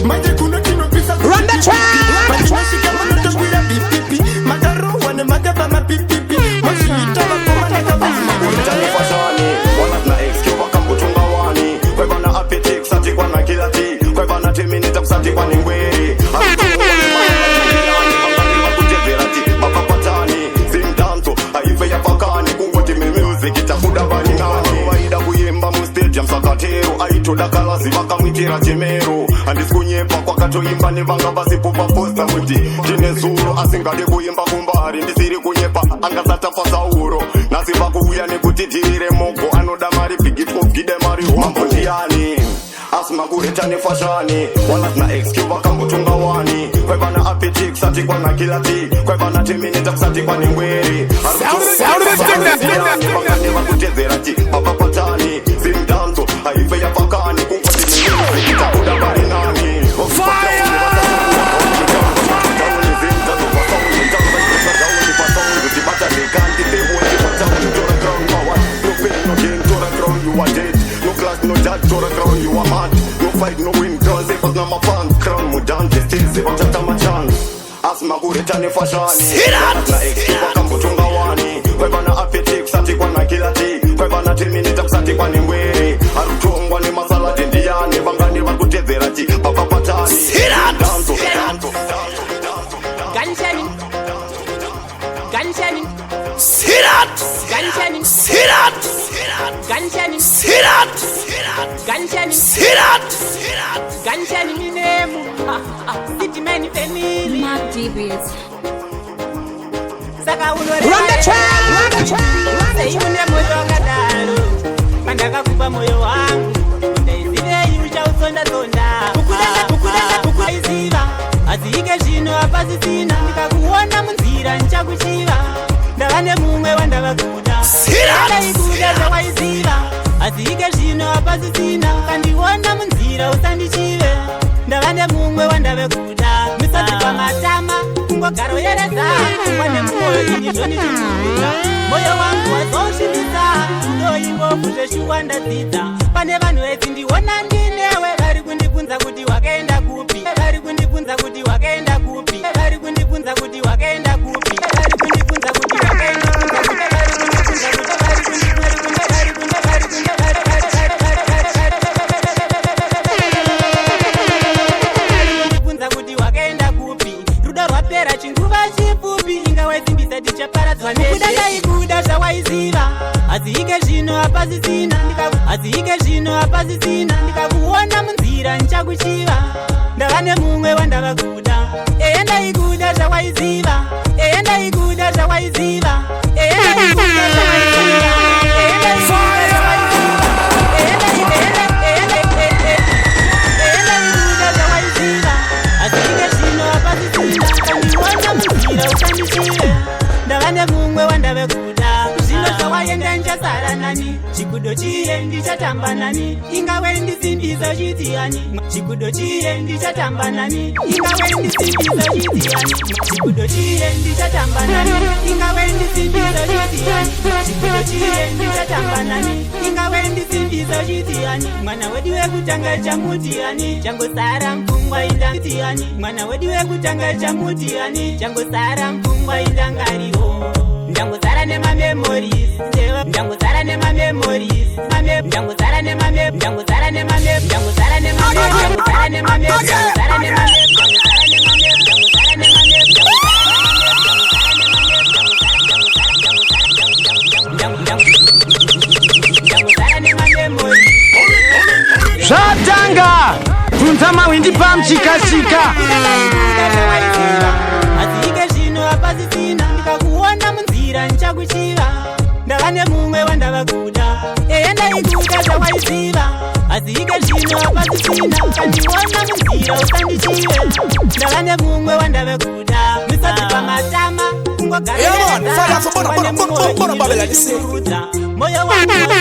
manje kuno tinopisa run the track patinoshika munotongwira bipipi makarohwa nemakapa mapipipi mozviita vakomana kavaitanefashani wanazina excuse vakambotunga wani kwevana apetek sati kwanakilati kwevana teminita kusati kwanengweri vakutedzerati vapapatani zimdanzo aive yapakani kungoti memusic itakuda varingani vaida kuyemba mustadium sakatero aitoda kalazi vakamwitira chemero handisi kunyepa kwakatoimba nevanga vasipo paposta kuti tine zuro asingade kuimba kumbari ndisiri kunyepa angasatafa sauro nasi vakuuya nekuti tirire mogo anoda mari bigitogide mari mambotiani asima kureta nefashani wanazina excuse vakambotunga wani kwevana apetik sati kwanakilati kwevana teminita kusati kwanengweri vakande vakutedzerati vapapatani zimdanzo aive yapakani kungoti memusikitakuda varinani no judge to the ground, you are mad. No fight, no win, girls, they pass my fans. Crown, mudante, still, they want to take my chance. Asma kureta ne fashani. Na extra wakambutunga wani. Kwevana apetek, sati kwa na kilati. Kwevana timinita kusati kwa nengwere. Arutongwa ne masala tendiane. Bangani wakutedzerati, papa patani. Danzo, danzo, danzo. Gunshani. Gunshani. Sirat! Gunshani. Sirat! Gunshani. Sirat! Gunshani. Sirat! Gunshani minemu. City man family. Mark DBS. Saka unore. Run the track! Sei une moyo wakadaro. Mandaka kupa moyo wangu. Ndaizive yusha usonda sonda. Kukudanga iziva. Azike zvino apasi sina. Ndikakuona munzira nchaku apasisina kandiona munzira usandichive ndava nemumwe wandave kuda misati pamatama kungogaro yereza wane mwoyo inizvoni chikuudza moyo wangu wazoshimisa ndoingofu zveshuwa ndadzidza pane vanhu vedzi ndiona ndinewe vari kundibvunza kuti wakaenda kupi vari kundibvunza kuti wakaenda kupi vari kundibvunza kuti wakaenda kupi vari kundibvunza kuti wakaenda kuda zvawaiziva azike zvino apasisina ndikakuona munzira nichakuchiva ndava nemumwe wandava kuda ndaikuda zvawaiziva ndaikuda zvawaiziva azike zvino apasisina kandiona munzira usandichive ndava nemumwe wandave kuda zvino zvawaenda ndichasara nani chikudo chiye ndichatamba nani ingawe ndisimbizo chitiyani chikudo chiye ndichatamba nani ingawe ndisimbizo chitiyani chikudo chiye ndichatamba nani ingawe ndisimbizo chitiyani chikudo chiye ndichatamba nani ingawe ndisimbizo chitiyani mwana wedu wekutanga chamutiyani changosara mpfungwa indangitiyani mwana wedu wekutanga chamutiyani changosara mpfungwa indangariho ndangozara nemamemories ndangozara nemamemories ndangozara nemamemories ndangozara nemamemories ndangozara nemamemories ndangozara nemamemories ndangozara nemamemories zvatanga bvunza mawindi pamuchikachika azike zvino apasisina ndikakuona munzira nichakuchiva ndava nemumwe wandava kuda ndaikuda zvawaiziva azike zvino apasisina kandiona munzira usandichive ndava nemumwe wandava kuda misati pamatama kungogara moyo wangu